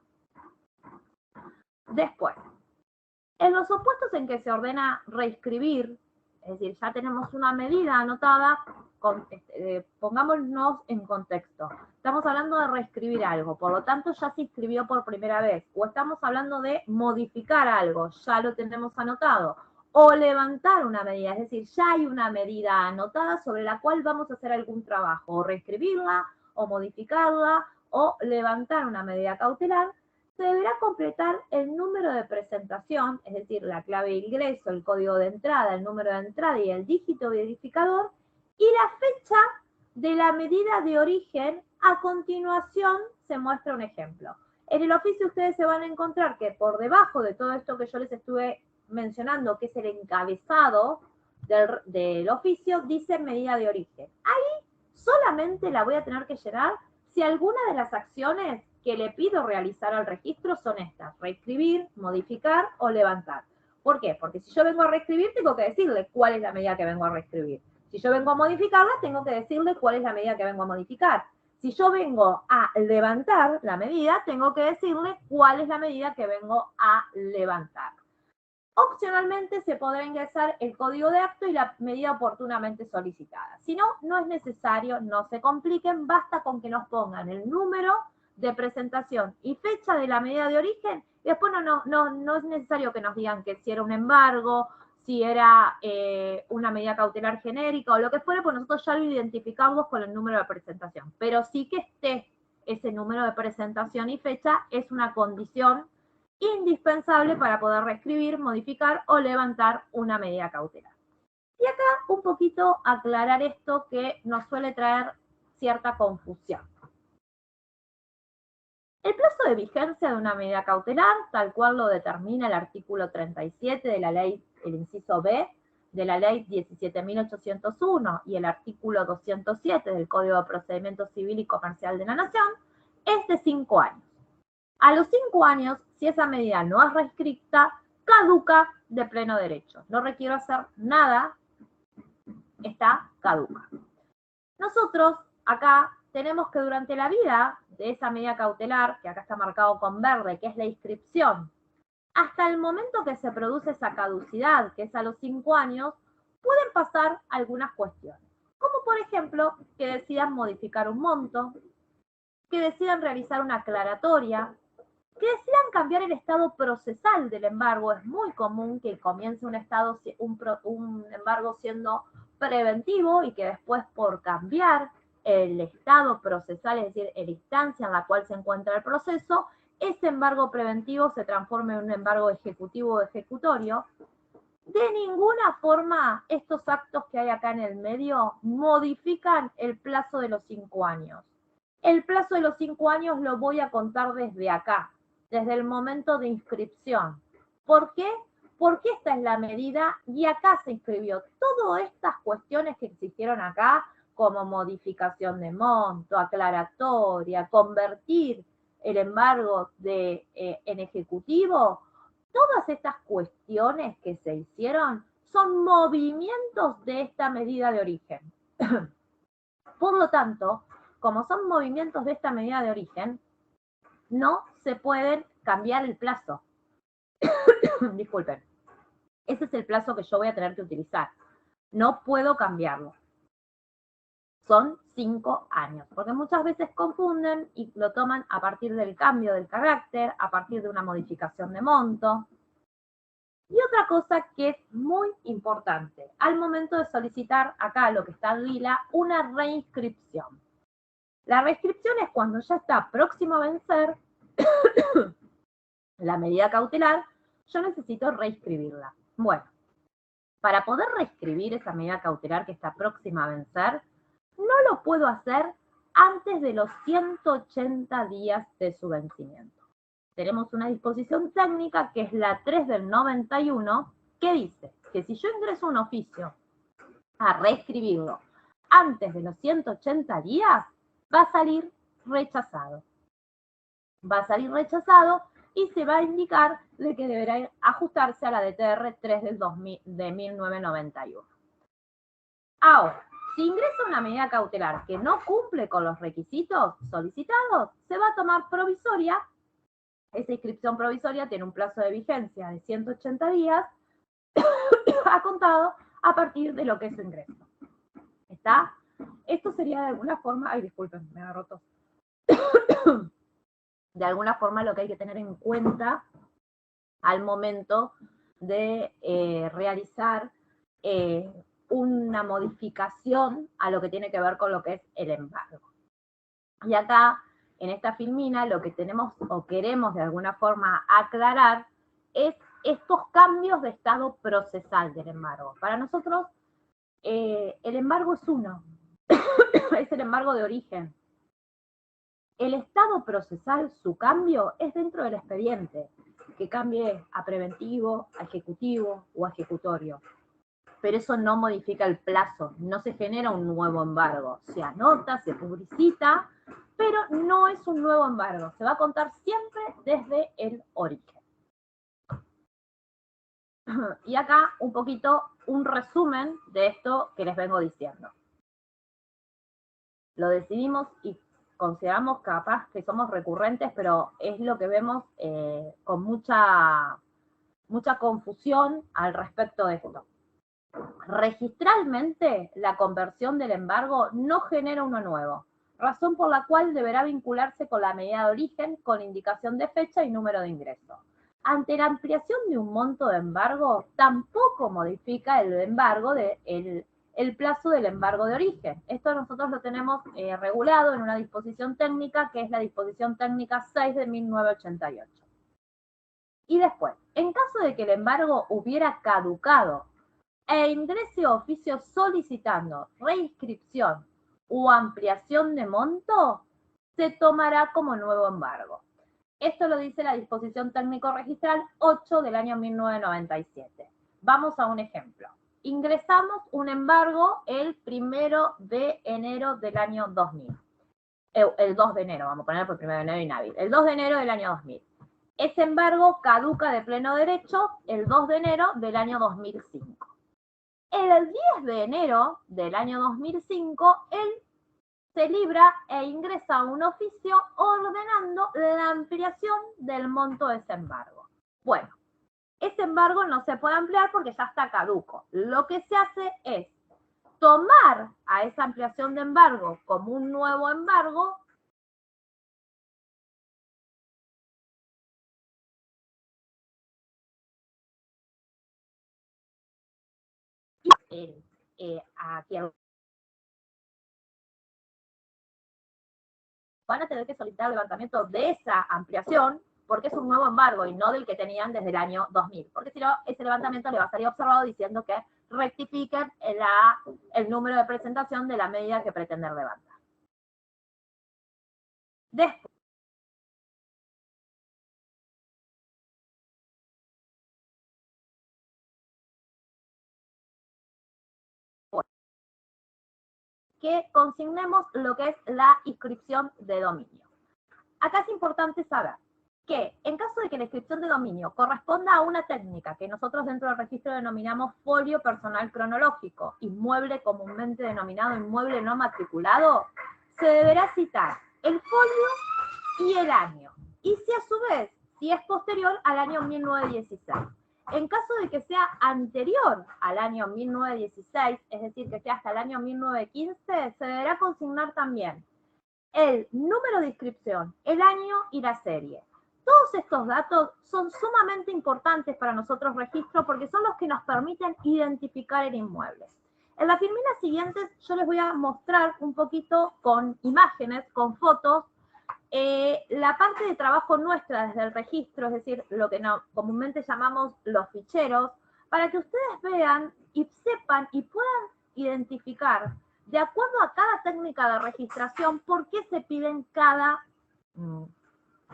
Después, en los supuestos en que se ordena reescribir, es decir, ya tenemos una medida anotada, pongámonos en contexto. Estamos hablando de reescribir algo, por lo tanto ya se escribió por primera vez. O estamos hablando de modificar algo, ya lo tenemos anotado. O levantar una medida, es decir, ya hay una medida anotada sobre la cual vamos a hacer algún trabajo. O reescribirla, o modificarla, o levantar una medida cautelar. Se deberá completar el número de presentación, es decir, la clave de ingreso, el código de entrada, el número de entrada y el dígito verificador, y la fecha de la medida de origen. A continuación se muestra un ejemplo. En el oficio ustedes se van a encontrar que por debajo de todo esto que yo les estuve mencionando que es el encabezado del oficio, dice medida de origen. Ahí solamente la voy a tener que llenar si alguna de las acciones que le pido realizar al registro son estas: reescribir, modificar o levantar. ¿Por qué? Porque si yo vengo a reescribir, tengo que decirle cuál es la medida que vengo a reescribir. Si yo vengo a modificarla, tengo que decirle cuál es la medida que vengo a modificar. Si yo vengo a levantar la medida, tengo que decirle cuál es la medida que vengo a levantar. Opcionalmente se podrá ingresar el código de acto y la medida oportunamente solicitada. Si no, no es necesario, no se compliquen, basta con que nos pongan el número de presentación y fecha de la medida de origen. Y después no es necesario que nos digan que si era un embargo, si era una medida cautelar genérica o lo que fuera, pues nosotros ya lo identificamos con el número de presentación. Pero sí que esté ese número de presentación y fecha es una condición indispensable para poder reescribir, modificar o levantar una medida cautelar. Y acá un poquito aclarar esto que nos suele traer cierta confusión. El plazo de vigencia de una medida cautelar, tal cual lo determina el artículo 37 de la ley, el inciso B, de la ley 17.801 y el artículo 207 del Código de Procedimiento Civil y Comercial de la Nación, es de 5 años. A los 5 años, si esa medida no es reescrita, caduca de pleno derecho. No requiero hacer nada, está caduca. Nosotros acá tenemos que durante la vida de esa medida cautelar, que acá está marcado con verde, que es la inscripción, hasta el momento que se produce esa caducidad, que es a los 5 años, pueden pasar algunas cuestiones. Como por ejemplo, que decidan modificar un monto, que decidan realizar una aclaratoria, que decidan cambiar el estado procesal del embargo. Es muy común que comience un embargo siendo preventivo y que después, por cambiar el estado procesal, es decir, la instancia en la cual se encuentra el proceso, ese embargo preventivo se transforme en un embargo ejecutivo o ejecutorio. De ninguna forma estos actos que hay acá en el medio modifican el plazo de los 5 años. El plazo de los 5 años lo voy a contar desde acá, desde el momento de inscripción. ¿Por qué? Porque esta es la medida y acá se inscribió. Todas estas cuestiones que existieron acá, como modificación de monto, aclaratoria, convertir el embargo en ejecutivo, todas estas cuestiones que se hicieron son movimientos de esta medida de origen. Por lo tanto, como son movimientos de esta medida de origen, no se pueden cambiar el plazo. Disculpen. Ese es el plazo que yo voy a tener que utilizar. No puedo cambiarlo. Son 5 años, porque muchas veces confunden y lo toman a partir del cambio del carácter, a partir de una modificación de monto. Y otra cosa que es muy importante, al momento de solicitar acá lo que está en lila, una reinscripción. La reinscripción es cuando ya está próximo a vencer la medida cautelar, yo necesito reescribirla. Bueno, para poder reescribir esa medida cautelar que está próxima a vencer, no lo puedo hacer antes de los 180 días de su vencimiento. Tenemos una disposición técnica que es la 3 del 91, que dice que si yo ingreso un oficio a reescribirlo antes de los 180 días, va a salir rechazado. Va a salir rechazado y se va a indicar de que deberá ajustarse a la DTR 3 de 1991. Ahora, si ingresa una medida cautelar que no cumple con los requisitos solicitados, se va a tomar provisoria. Esa inscripción provisoria tiene un plazo de vigencia de 180 días ha contado a partir de lo que es su ingreso. ¿Está? Esto sería de alguna forma, ay, disculpen, me agarró tos. De alguna forma lo que hay que tener en cuenta al momento de realizar una modificación a lo que tiene que ver con lo que es el embargo. Y acá, en esta filmina, lo que tenemos o queremos de alguna forma aclarar es estos cambios de estado procesal del embargo. Para nosotros, el embargo es uno, es el embargo de origen. El estado procesal, su cambio, es dentro del expediente. que cambie a preventivo, a ejecutivo o a ejecutorio. Pero eso no modifica el plazo, no se genera un nuevo embargo. Se anota, se publicita, pero no es un nuevo embargo. Se va a contar siempre desde el origen. Y acá un poquito un resumen de esto que les vengo diciendo. Lo decidimos y consideramos capaz que somos recurrentes, pero es lo que vemos con mucha confusión al respecto de esto. Registralmente, la conversión del embargo no genera uno nuevo, razón por la cual deberá vincularse con la medida de origen con indicación de fecha y número de ingreso. Ante la ampliación de un monto de embargo, tampoco modifica el embargo el plazo del embargo de origen. Esto nosotros lo tenemos regulado en una disposición técnica, que es la disposición técnica 6 de 1988. Y después, en caso de que el embargo hubiera caducado e ingrese oficio solicitando reinscripción u ampliación de monto, se tomará como nuevo embargo. Esto lo dice la disposición técnico-registral 8 del año 1997. Vamos a un ejemplo. Ingresamos un embargo el 1 de enero del año 2000. El 2 de enero, vamos a poner por 1 de enero inhábil. El 2 de enero del año 2000. Ese embargo caduca de pleno derecho el 2 de enero del año 2005. El 10 de enero del año 2005, él se libra e ingresa a un oficio ordenando la ampliación del monto de ese embargo. Bueno, ese embargo no se puede ampliar porque ya está caduco. Lo que se hace es tomar a esa ampliación de embargo como un nuevo embargo y a quien van a tener que solicitar el levantamiento de esa ampliación porque es un nuevo embargo y no del que tenían desde el año 2000. Porque si no, ese levantamiento le va a salir observado diciendo que rectifiquen el número de presentación de la medida que pretenden levantar. Después, que consignemos lo que es la inscripción de dominio. Acá es importante saber que en caso de que la inscripción de dominio corresponda a una técnica que nosotros dentro del registro denominamos folio personal cronológico, inmueble comúnmente denominado inmueble no matriculado, se deberá citar el folio y el año. Y si a su vez, si es posterior al año 1916. En caso de que sea anterior al año 1916, es decir, que sea hasta el año 1915, se deberá consignar también el número de inscripción, el año y la serie. Todos estos datos son sumamente importantes para nosotros registro porque son los que nos permiten identificar el inmueble. En las filminas siguientes yo les voy a mostrar un poquito con imágenes, con fotos, la parte de trabajo nuestra desde el registro, es decir, lo que comúnmente llamamos los ficheros, para que ustedes vean y sepan y puedan identificar, de acuerdo a cada técnica de registración, por qué se piden cada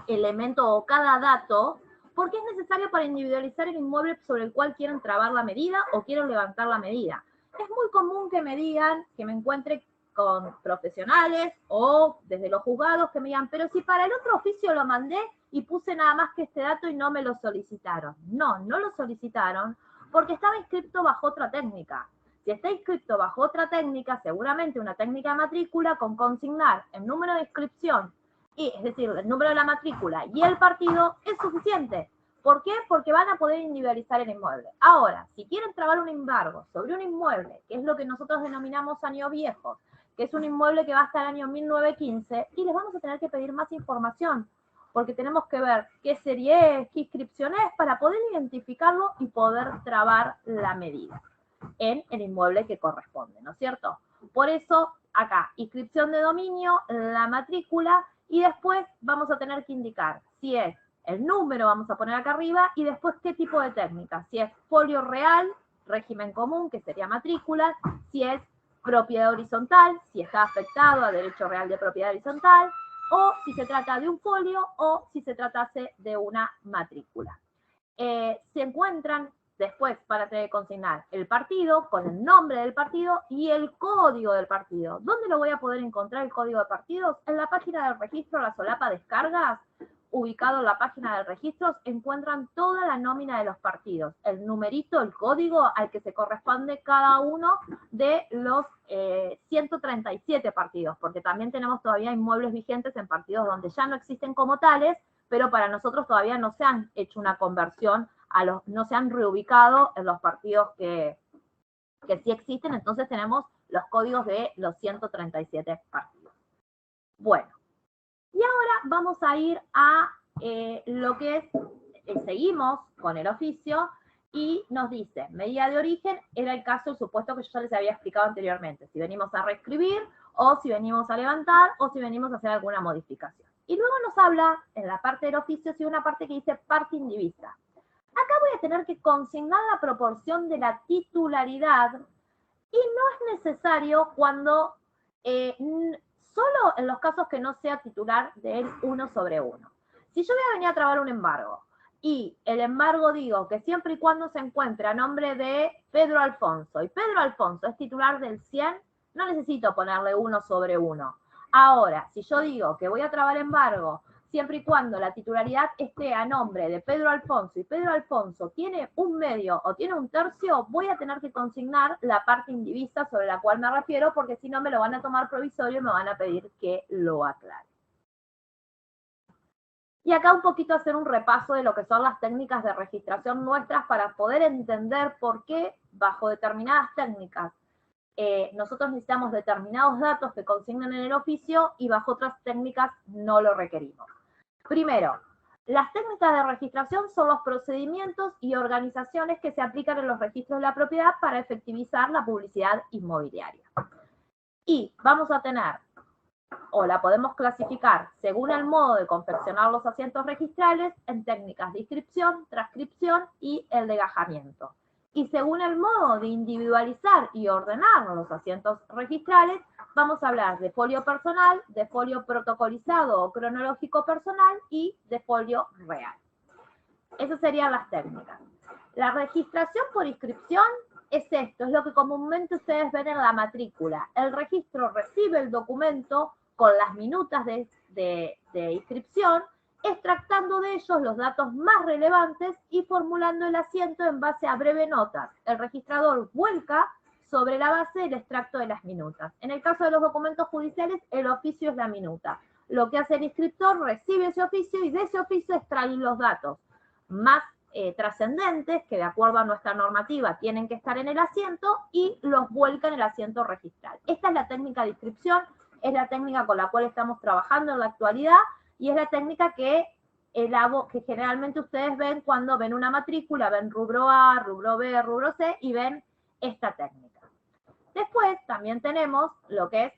elemento o cada dato, porque es necesario para individualizar el inmueble sobre el cual quieren trabar la medida o quieren levantar la medida. Es muy común que me digan, que me encuentre con profesionales o desde los juzgados que me digan, pero si para el otro oficio lo mandé y puse nada más que este dato y no me lo solicitaron. No, no lo solicitaron porque estaba inscrito bajo otra técnica. Si está inscrito bajo otra técnica, seguramente una técnica de matrícula, con consignar el número de inscripción, es decir, el número de la matrícula y el partido, es suficiente. ¿Por qué? Porque van a poder individualizar el inmueble. Ahora, si quieren trabar un embargo sobre un inmueble, que es lo que nosotros denominamos año viejo, que es un inmueble que va hasta el año 1915, y les vamos a tener que pedir más información, porque tenemos que ver qué serie es, qué inscripción es, para poder identificarlo y poder trabar la medida en el inmueble que corresponde, ¿no es cierto? Por eso, acá, inscripción de dominio, la matrícula, y después vamos a tener que indicar si es el número, vamos a poner acá arriba, y después qué tipo de técnica, si es folio real, régimen común, que sería matrícula, si es propiedad horizontal, si está afectado a derecho real de propiedad horizontal, o si se trata de un folio, o si se tratase de una matrícula. se encuentran después para tener que consignar el partido con el nombre del partido y el código del partido. ¿Dónde lo voy a poder encontrar el código de partidos? En la página del registro, la solapa descargas, ubicado en la página del registro, encuentran toda la nómina de los partidos, el numerito, el código al que se corresponde cada uno de los 137 partidos, porque también tenemos todavía inmuebles vigentes en partidos donde ya no existen como tales, pero para nosotros todavía no se han hecho una conversión, no se han reubicado en los partidos que sí existen, entonces tenemos los códigos de los 137 partidos. Bueno, y ahora vamos a ir a lo que es, seguimos con el oficio, y nos dice, medida de origen, era el caso, el supuesto que yo ya les había explicado anteriormente, si venimos a reescribir, o si venimos a levantar, o si venimos a hacer alguna modificación. Y luego nos habla, en la parte del oficio, si una parte que dice parte indivisa. Acá voy a tener que consignar la proporción de la titularidad, y no es necesario cuando, solo en los casos que no sea titular del 1/1. Si yo voy a venir a trabar un embargo, y el embargo digo que siempre y cuando se encuentre a nombre de Pedro Alfonso, y Pedro Alfonso es titular del 100, no necesito ponerle 1/1. Ahora, si yo digo que voy a trabar embargo siempre y cuando la titularidad esté a nombre de Pedro Alfonso, y Pedro Alfonso tiene un medio o tiene un tercio, voy a tener que consignar la parte indivisa sobre la cual me refiero, porque si no me lo van a tomar provisorio y me van a pedir que lo aclare. Y acá un poquito hacer un repaso de lo que son las técnicas de registración nuestras para poder entender por qué bajo determinadas técnicas nosotros necesitamos determinados datos que consignan en el oficio y bajo otras técnicas no lo requerimos. Primero, las técnicas de registración son los procedimientos y organizaciones que se aplican en los registros de la propiedad para efectivizar la publicidad inmobiliaria. Y vamos a tener, o la podemos clasificar según el modo de confeccionar los asientos registrales en técnicas de inscripción, transcripción y el legajamiento. Y según el modo de individualizar y ordenar los asientos registrales, vamos a hablar de folio personal, de folio protocolizado o cronológico personal y de folio real. Esas serían las técnicas. La registración por inscripción es esto, es lo que comúnmente ustedes ven en la matrícula. El registro recibe el documento con las minutas de inscripción, extractando de ellos los datos más relevantes y formulando el asiento en base a breve notas. El registrador vuelca sobre la base el extracto de las minutas. En el caso de los documentos judiciales, el oficio es la minuta. Lo que hace el inscriptor, recibe ese oficio y de ese oficio extrae los datos más trascendentes, que de acuerdo a nuestra normativa tienen que estar en el asiento, y los vuelca en el asiento registral. Esta es la técnica de inscripción, es la técnica con la cual estamos trabajando en la actualidad, y es la técnica que generalmente ustedes ven cuando ven una matrícula, ven rubro A, rubro B, rubro C, y ven esta técnica. Después también tenemos lo que es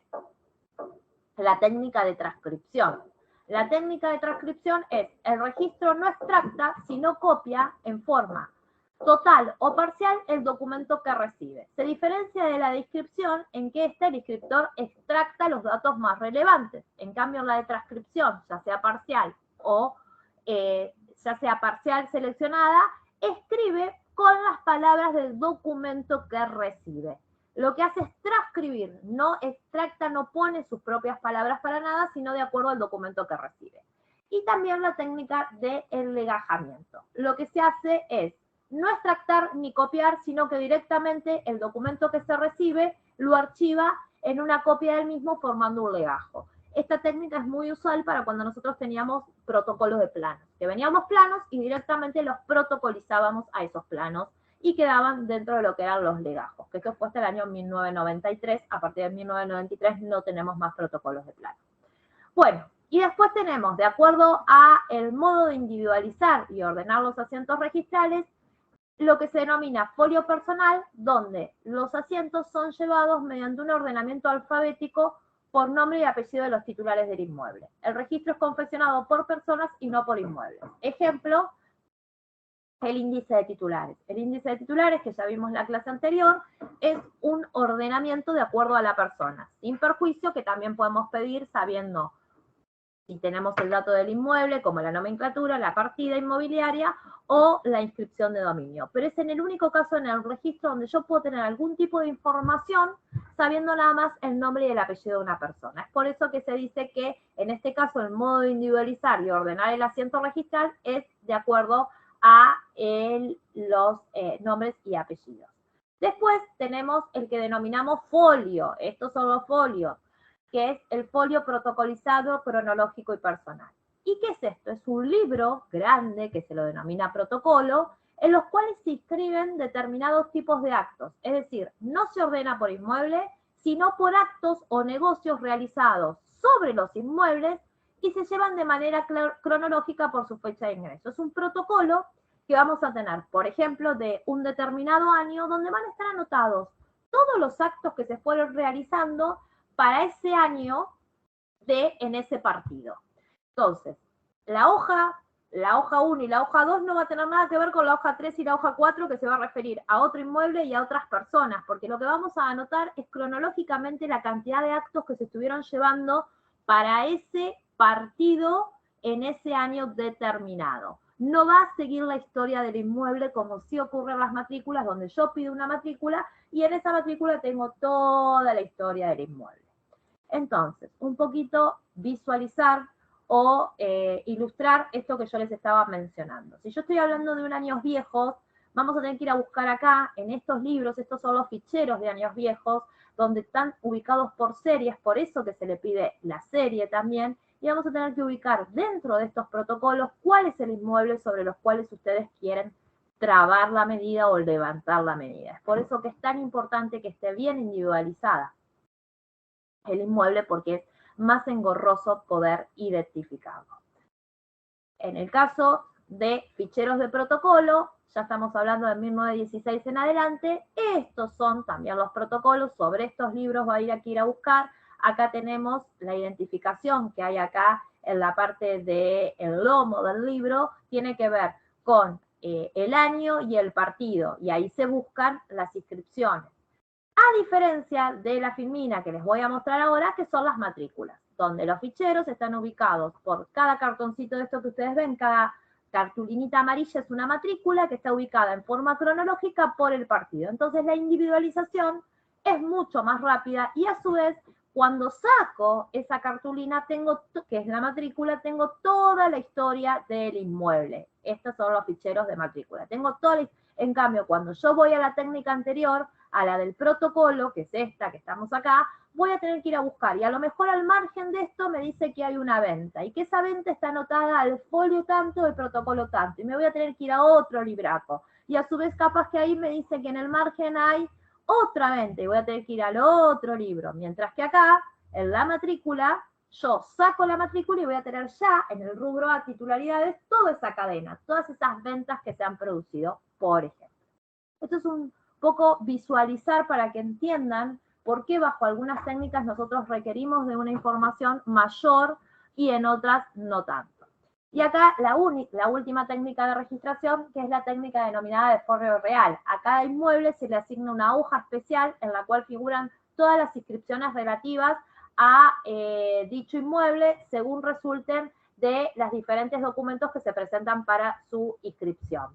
la técnica de transcripción. La técnica de transcripción es, el registro no extracta, sino copia en forma total o parcial el documento que recibe. Se diferencia de la de inscripción en que el inscriptor extracta los datos más relevantes. En cambio, en la de transcripción, ya sea parcial o ya sea parcial seleccionada, escribe con las palabras del documento que recibe. Lo que hace es transcribir, no extracta, no pone sus propias palabras para nada, sino de acuerdo al documento que recibe. Y también la técnica del legajamiento. Lo que se hace es no extractar ni copiar, sino que directamente el documento que se recibe lo archiva en una copia del mismo formando un legajo. Esta técnica es muy usual para cuando nosotros teníamos protocolos de planos, que venían los planos y directamente los protocolizábamos a esos planos y quedaban dentro de lo que eran los legajos, que esto fue hasta el año 1993, a partir de 1993 no tenemos más protocolos de plano. Bueno, y después tenemos, de acuerdo a el modo de individualizar y ordenar los asientos registrales, lo que se denomina folio personal, donde los asientos son llevados mediante un ordenamiento alfabético por nombre y apellido de los titulares del inmueble. El registro es confeccionado por personas y no por inmuebles. Ejemplo, el índice de titulares. El índice de titulares, que ya vimos en la clase anterior, es un ordenamiento de acuerdo a la persona, sin perjuicio que también podemos pedir sabiendo si tenemos el dato del inmueble, como la nomenclatura, la partida inmobiliaria o la inscripción de dominio. Pero es en el único caso en el registro donde yo puedo tener algún tipo de información sabiendo nada más el nombre y el apellido de una persona. Es por eso que se dice que en este caso el modo de individualizar y ordenar el asiento registral es de acuerdo a los nombres y apellidos. Después tenemos el que denominamos folio. Estos son los folios, que es el folio protocolizado, cronológico y personal. ¿Y qué es esto? Es un libro grande que se lo denomina protocolo, en los cuales se inscriben determinados tipos de actos. Es decir, no se ordena por inmueble, sino por actos o negocios realizados sobre los inmuebles y se llevan de manera cronológica por su fecha de ingreso. Es un protocolo que vamos a tener, por ejemplo, de un determinado año, donde van a estar anotados todos los actos que se fueron realizando para ese año en ese partido. Entonces, la hoja 1 y la hoja 2 no va a tener nada que ver con la hoja 3 y la hoja 4, que se va a referir a otro inmueble y a otras personas, porque lo que vamos a anotar es cronológicamente la cantidad de actos que se estuvieron llevando para ese partido en ese año determinado. No va a seguir la historia del inmueble como sí ocurre en las matrículas, donde yo pido una matrícula y en esa matrícula tengo toda la historia del inmueble. Entonces, un poquito visualizar o ilustrar esto que yo les estaba mencionando. Si yo estoy hablando de un años viejos, vamos a tener que ir a buscar acá, en estos libros, estos son los ficheros de años viejos, donde están ubicados por series, por eso que se le pide la serie también, y vamos a tener que ubicar dentro de estos protocolos cuál es el inmueble sobre los cuales ustedes quieren trabar la medida o levantar la medida. Es por eso que es tan importante que esté bien individualizada el inmueble, porque es más engorroso poder identificarlo. En el caso de ficheros de protocolo, ya estamos hablando de 1916 en adelante, estos son también los protocolos, sobre estos libros va a ir aquí a ir a buscar. Acá tenemos la identificación que hay acá en la parte del lomo del libro, tiene que ver con el año y el partido, y ahí se buscan las inscripciones. A diferencia de la filmina que les voy a mostrar ahora, que son las matrículas, donde los ficheros están ubicados por cada cartoncito de esto que ustedes ven, cada cartulinita amarilla es una matrícula que está ubicada en forma cronológica por el partido. Entonces la individualización es mucho más rápida y a su vez, cuando saco esa cartulina, que es la matrícula, tengo toda la historia del inmueble. Estos son los ficheros de matrícula. En cambio, cuando yo voy a la técnica anterior, a la del protocolo, que es esta que estamos acá, voy a tener que ir a buscar. Y a lo mejor al margen de esto me dice que hay una venta y que esa venta está anotada al folio tanto, el protocolo tanto. Y me voy a tener que ir a otro libraco. Y a su vez capaz que ahí me dice que en el margen hay otra venta y voy a tener que ir al otro libro. Mientras que acá, en la matrícula, yo saco la matrícula y voy a tener ya en el rubro a titularidades toda esa cadena, todas esas ventas que se han producido, por ejemplo. Esto es un poco visualizar para que entiendan por qué bajo algunas técnicas nosotros requerimos de una información mayor y en otras no tanto. Y acá la última técnica de registración, que es la técnica denominada de folio real. A cada inmueble se le asigna una hoja especial en la cual figuran todas las inscripciones relativas a dicho inmueble según resulten de los diferentes documentos que se presentan para su inscripción.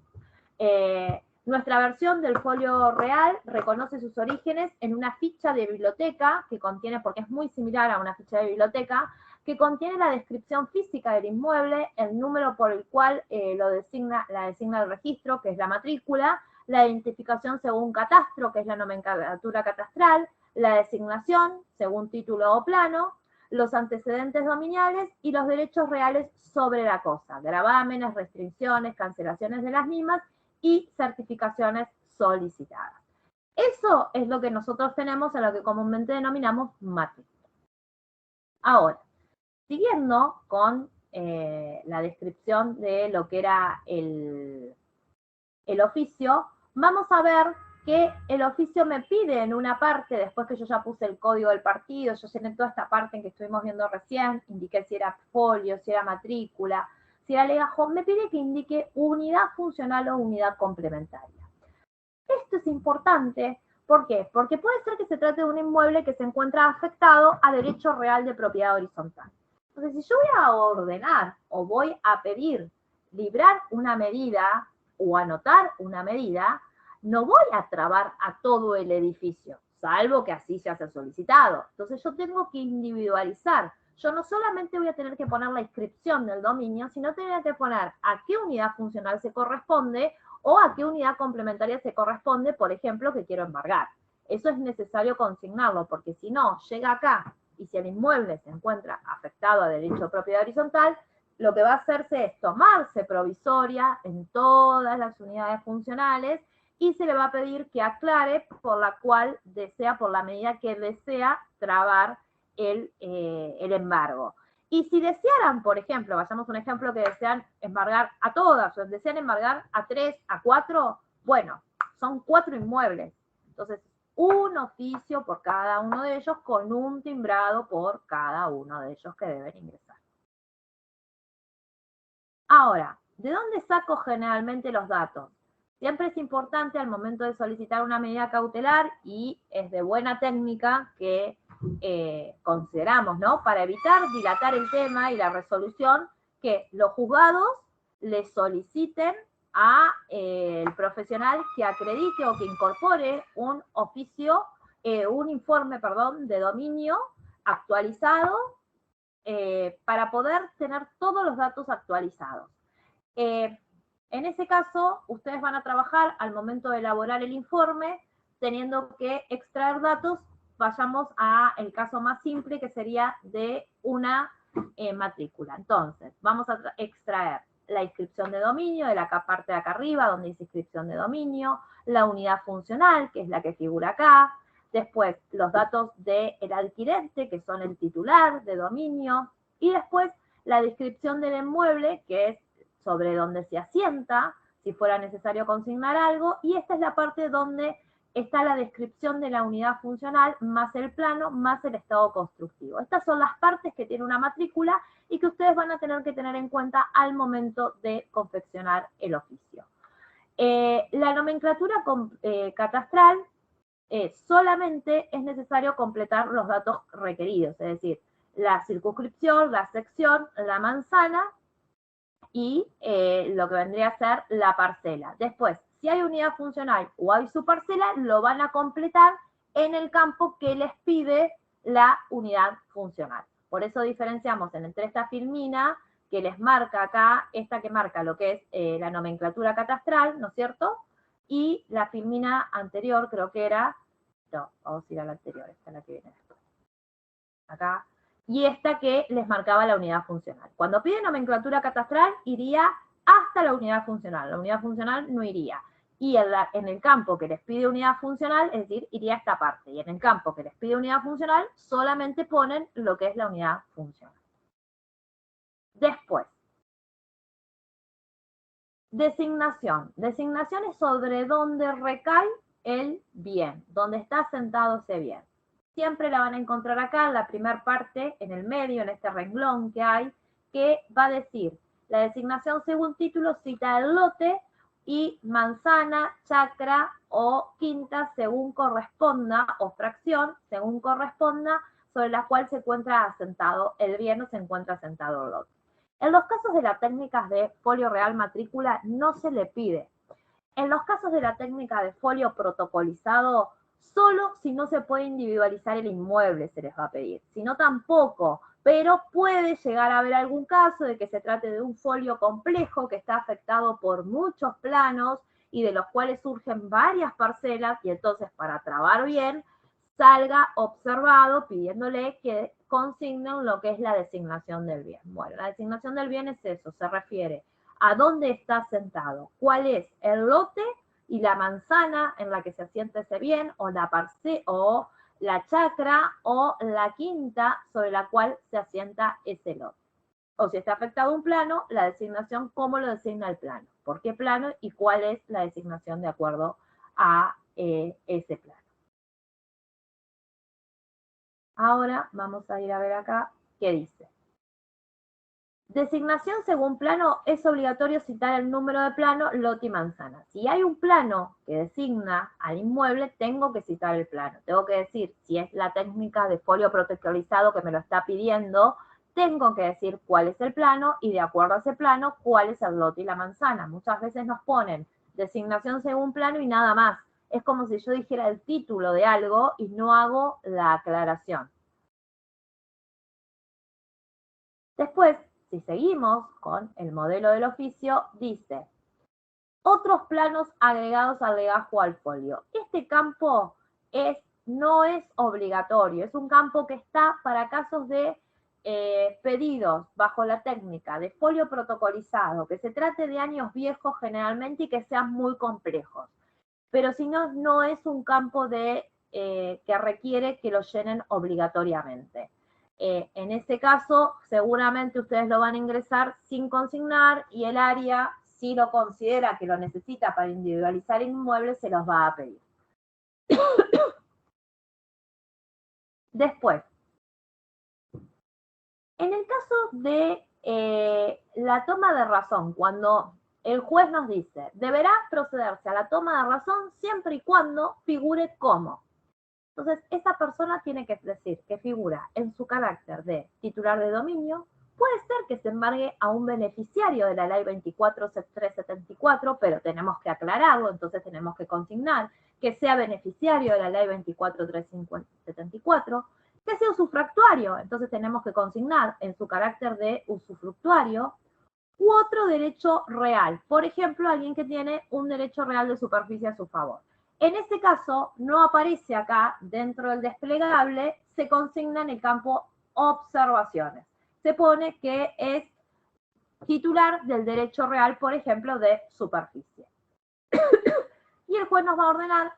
Nuestra versión del folio real reconoce sus orígenes en una ficha de biblioteca que contiene, porque es muy similar a una ficha de biblioteca, que contiene la descripción física del inmueble, el número por el cual la designa el registro, que es la matrícula, la identificación según catastro, que es la nomenclatura catastral, la designación según título o plano, los antecedentes dominiales y los derechos reales sobre la cosa, gravámenes, restricciones, cancelaciones de las mismas y certificaciones solicitadas. Eso es lo que nosotros tenemos en lo que comúnmente denominamos matrícula. Ahora, siguiendo con la descripción de lo que era el oficio, vamos a ver que el oficio me pide en una parte, después que yo ya puse el código del partido, yo llené toda esta parte en que estuvimos viendo recién, indiqué si era folio, si era matrícula, si era legajón, me pide que indique unidad funcional o unidad complementaria. Esto es importante, ¿por qué? Porque puede ser que se trate de un inmueble que se encuentra afectado a derecho real de propiedad horizontal. Entonces, si yo voy a ordenar o voy a pedir librar una medida o anotar una medida, no voy a trabar a todo el edificio, salvo que así se haya solicitado. Entonces yo tengo que individualizar. Yo no solamente voy a tener que poner la inscripción del dominio, sino tengo que poner a qué unidad funcional se corresponde o a qué unidad complementaria se corresponde, por ejemplo, que quiero embargar. Eso es necesario consignarlo, porque si no, llega acá y si el inmueble se encuentra afectado a derecho de propiedad horizontal, lo que va a hacerse es tomarse provisoria en todas las unidades funcionales y se le va a pedir que aclare por la cual desea, por la medida que desea trabar el embargo. Y si desearan, por ejemplo, vayamos a un ejemplo que desean embargar a todas, o desean embargar a 3, a 4, bueno, son 4 inmuebles. Entonces, un oficio por cada uno de ellos con un timbrado por cada uno de ellos que deben ingresar. Ahora, ¿de dónde saco generalmente los datos? Siempre es importante al momento de solicitar una medida cautelar y es de buena técnica que consideramos, ¿no? Para evitar dilatar el tema y la resolución, que los juzgados le soliciten a el profesional que acredite o que incorpore un oficio, un informe, perdón, de dominio actualizado para poder tener todos los datos actualizados. En ese caso, ustedes van a trabajar al momento de elaborar el informe, teniendo que extraer datos. Vayamos al caso más simple, que sería de una matrícula. Entonces, vamos a extraer la inscripción de dominio, de la parte de acá arriba, donde dice inscripción de dominio, la unidad funcional, que es la que figura acá, después los datos del adquirente, que son el titular de dominio, y después la descripción del inmueble, que es sobre donde se asienta, si fuera necesario consignar algo, y esta es la parte donde está la descripción de la unidad funcional, más el plano, más el estado constructivo. Estas son las partes que tiene una matrícula y que ustedes van a tener que tener en cuenta al momento de confeccionar el oficio. La nomenclatura catastral solamente es necesario completar los datos requeridos, es decir, la circunscripción, la sección, la manzana y lo que vendría a ser la parcela. Después, si hay unidad funcional o hay su parcela, lo van a completar en el campo que les pide la unidad funcional. Por eso diferenciamos entre esta filmina que les marca acá, esta que marca lo que es la nomenclatura catastral, ¿no es cierto? Y la filmina anterior creo que era, no, vamos a ir a la anterior, esta es la que viene después. Acá. Y esta que les marcaba la unidad funcional. Cuando pide nomenclatura catastral, iría hasta la unidad funcional. La unidad funcional no iría. Y en el campo que les pide unidad funcional, es decir, iría a esta parte. Y en el campo que les pide unidad funcional, solamente ponen lo que es la unidad funcional. Después, designación. Designación es sobre dónde recae el bien, donde está asentado ese bien. Siempre la van a encontrar acá, en la primera parte, en el medio, en este renglón que hay, que va a decir, la designación según título cita el lote y manzana, chacra o quinta según corresponda, o fracción según corresponda, sobre la cual se encuentra asentado el bien o se encuentra asentado el lote. En los casos de las técnicas de folio real matrícula no se le pide. En los casos de la técnica de folio protocolizado, solo si no se puede individualizar el inmueble se les va a pedir, si no tampoco, pero puede llegar a haber algún caso de que se trate de un folio complejo que está afectado por muchos planos y de los cuales surgen varias parcelas y entonces para trabar bien salga observado pidiéndole que consignen lo que es la designación del bien. Bueno, la designación del bien es eso, se refiere a dónde está sentado, cuál es el lote y la manzana en la que se asienta ese bien, o la parcela, o la chacra, o la quinta sobre la cual se asienta ese lote. O si está afectado un plano, la designación, cómo lo designa el plano, por qué plano y cuál es la designación de acuerdo a ese plano. Ahora vamos a ir a ver acá qué dice. Designación según plano, es obligatorio citar el número de plano, lote y manzana. Si hay un plano que designa al inmueble, tengo que citar el plano. Tengo que decir si es la técnica de folio protocolizado que me lo está pidiendo, tengo que decir cuál es el plano y de acuerdo a ese plano, cuál es el lote y la manzana. Muchas veces nos ponen designación según plano y nada más. Es como si yo dijera el título de algo y no hago la aclaración. Después, si seguimos con el modelo del oficio, dice, otros planos agregados al legajo al folio. Este campo no es obligatorio, es un campo que está para casos de pedidos bajo la técnica de folio protocolizado, que se trate de años viejos generalmente y que sean muy complejos. Pero si no, no es un campo que requiere que lo llenen obligatoriamente. En ese caso, seguramente ustedes lo van a ingresar sin consignar y el área, si lo considera que lo necesita para individualizar el inmueble, se los va a pedir. Después, en el caso de la toma de razón, cuando el juez nos dice, deberá procederse a la toma de razón siempre y cuando figure como. Entonces, esa persona tiene que decir que figura en su carácter de titular de dominio. Puede ser que se embargue a un beneficiario de la ley 24374, pero tenemos que aclararlo, entonces tenemos que consignar que sea beneficiario de la ley 24374, que sea usufructuario, entonces tenemos que consignar en su carácter de usufructuario, u otro derecho real. Por ejemplo, alguien que tiene un derecho real de superficie a su favor. En este caso, no aparece acá dentro del desplegable, se consigna en el campo observaciones. Se pone que es titular del derecho real, por ejemplo, de superficie. Y el juez nos va a ordenar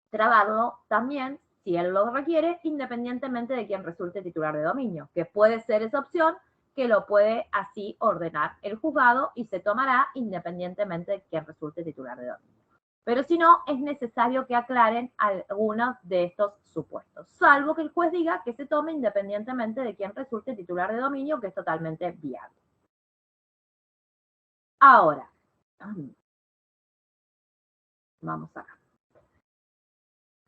trabarlo también, si él lo requiere, independientemente de quién resulte titular de dominio, que puede ser esa opción, que lo puede así ordenar el juzgado y se tomará independientemente de quién resulte titular de dominio. Pero si no, es necesario que aclaren algunos de estos supuestos, salvo que el juez diga que se tome independientemente de quién resulte titular de dominio, que es totalmente viable. Ahora, vamos acá,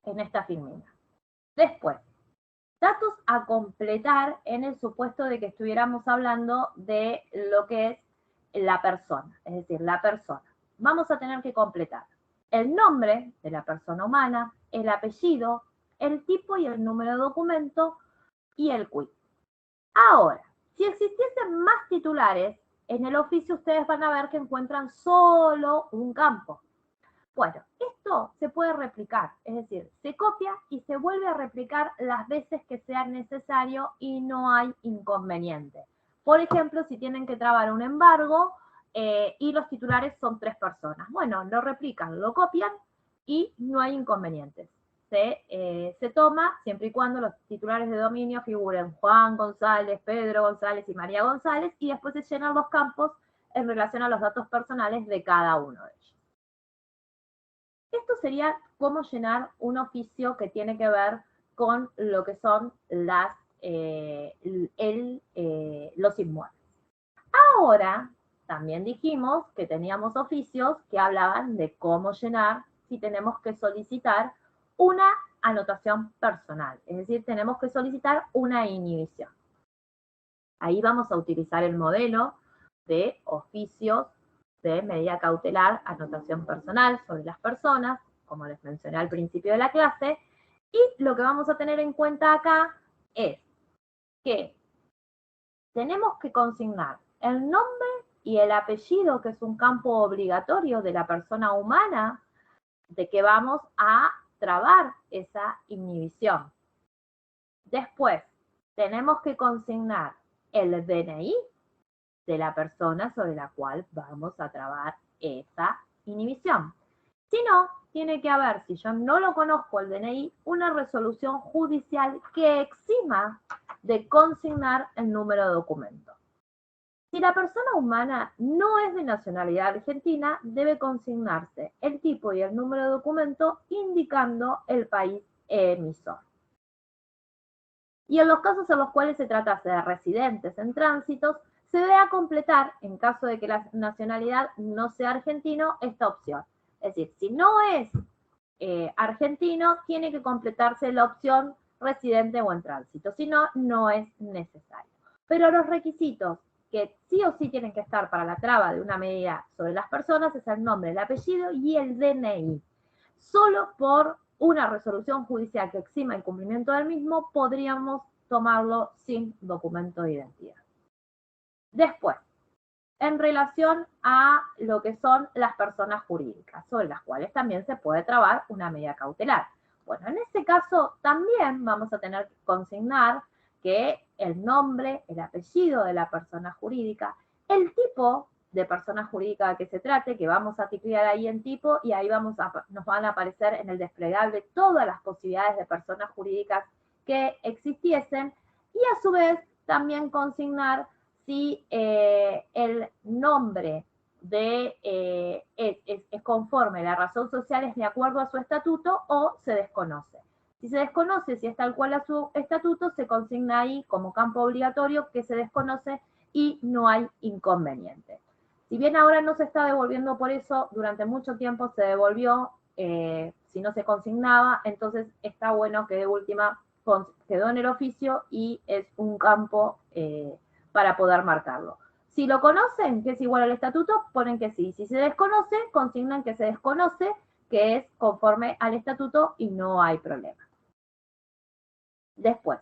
en esta filmina. Después, datos a completar en el supuesto de que estuviéramos hablando de lo que es la persona, es decir, la persona. Vamos a tener que completar el nombre de la persona humana, el apellido, el tipo y el número de documento y el quit. Ahora, si existiesen más titulares, en el oficio ustedes van a ver que encuentran solo un campo. Bueno, esto se puede replicar, es decir, se copia y se vuelve a replicar las veces que sea necesario y no hay inconveniente. Por ejemplo, si tienen que trabar un embargo y los titulares son 3 personas. Bueno, lo replican, lo copian y no hay inconvenientes. Se toma siempre y cuando los titulares de dominio figuren Juan González, Pedro González y María González y después se llenan los campos en relación a los datos personales de cada uno de ellos. Esto sería cómo llenar un oficio que tiene que ver con lo que son los inmuebles. Ahora, también dijimos que teníamos oficios que hablaban de cómo llenar si tenemos que solicitar una anotación personal, es decir, tenemos que solicitar una inhibición. Ahí vamos a utilizar el modelo de oficios de medida cautelar, anotación personal sobre las personas, como les mencioné al principio de la clase, y lo que vamos a tener en cuenta acá es que tenemos que consignar el nombre y el apellido, que es un campo obligatorio de la persona humana, de que vamos a trabar esa inhibición. Después, tenemos que consignar el DNI de la persona sobre la cual vamos a trabar esa inhibición. Si no, tiene que haber, si yo no lo conozco el DNI, una resolución judicial que exima de consignar el número de documento. Si la persona humana no es de nacionalidad argentina, debe consignarse el tipo y el número de documento indicando el país emisor. Y en los casos en los cuales se tratase de residentes en tránsitos, se debe completar, en caso de que la nacionalidad no sea argentino, esta opción. Es decir, si no es argentino, tiene que completarse la opción residente o en tránsito. Si no, no es necesario. Pero los requisitos que sí o sí tienen que estar para la traba de una medida sobre las personas es el nombre, el apellido y el DNI. Solo por una resolución judicial que exima el cumplimiento del mismo podríamos tomarlo sin documento de identidad. Después, en relación a lo que son las personas jurídicas, sobre las cuales también se puede trabar una medida cautelar. Bueno, en este caso también vamos a tener que consignar que el nombre, el apellido de la persona jurídica, el tipo de persona jurídica que se trate, que vamos a ticlear ahí en tipo y ahí nos van a aparecer en el desplegable todas las posibilidades de personas jurídicas que existiesen y a su vez también consignar si el nombre es conforme, la razón social es de acuerdo a su estatuto o se desconoce. Si se desconoce si es tal cual a su estatuto, se consigna ahí como campo obligatorio que se desconoce y no hay inconveniente. Si bien ahora no se está devolviendo por eso, durante mucho tiempo se devolvió, si no se consignaba, entonces está bueno que de última quedó en el oficio y es un campo para poder marcarlo. Si lo conocen, que es igual al estatuto, ponen que sí. Si se desconoce, consignan que se desconoce, que es conforme al estatuto y no hay problema. Después,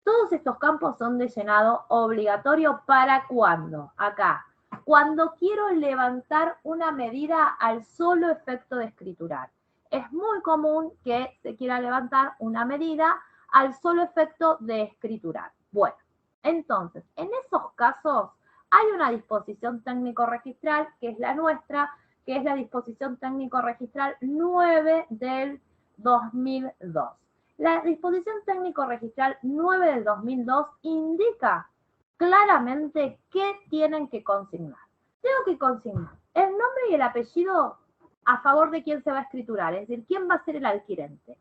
todos estos campos son de llenado obligatorio ¿para cuándo? Acá, cuando quiero levantar una medida al solo efecto de escriturar. Es muy común que se quiera levantar una medida al solo efecto de escriturar. Bueno, entonces, en esos casos hay una disposición técnico-registral, que es la nuestra, que es la disposición técnico-registral 9 del 2002. La disposición técnico-registral 9 del 2002 indica claramente qué tienen que consignar. Tengo que consignar el nombre y el apellido a favor de quién se va a escriturar, es decir, quién va a ser el adquirente.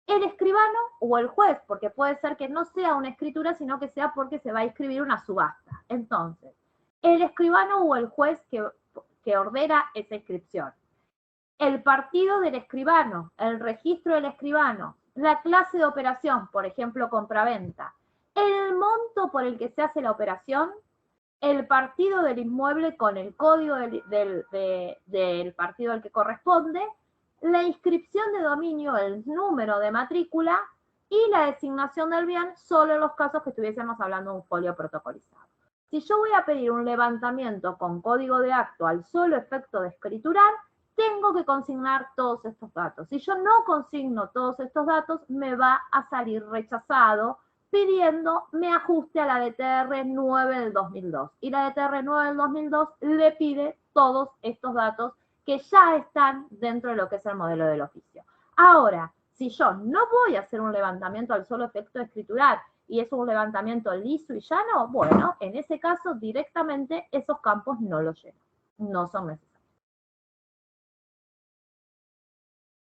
El escribano o el juez, porque puede ser que no sea una escritura, sino que sea porque se va a inscribir una subasta. Entonces, el escribano o el juez que ordena esa inscripción. El partido del escribano, el registro del escribano, la clase de operación, por ejemplo, compraventa, el monto por el que se hace la operación, el partido del inmueble con el código del partido al que corresponde, la inscripción de dominio, el número de matrícula y la designación del bien solo en los casos que estuviésemos hablando de un folio protocolizado. Si yo voy a pedir un levantamiento con código de acto al solo efecto de escriturar, tengo que consignar todos estos datos. Si yo no consigno todos estos datos, me va a salir rechazado pidiendo me ajuste a la DTR 9 del 2002. Y la DTR 9 del 2002 le pide todos estos datos que ya están dentro de lo que es el modelo del oficio. Ahora, si yo no voy a hacer un levantamiento al solo efecto de escriturar y es un levantamiento liso y llano, bueno, en ese caso directamente esos campos no los lleno, no son necesarios.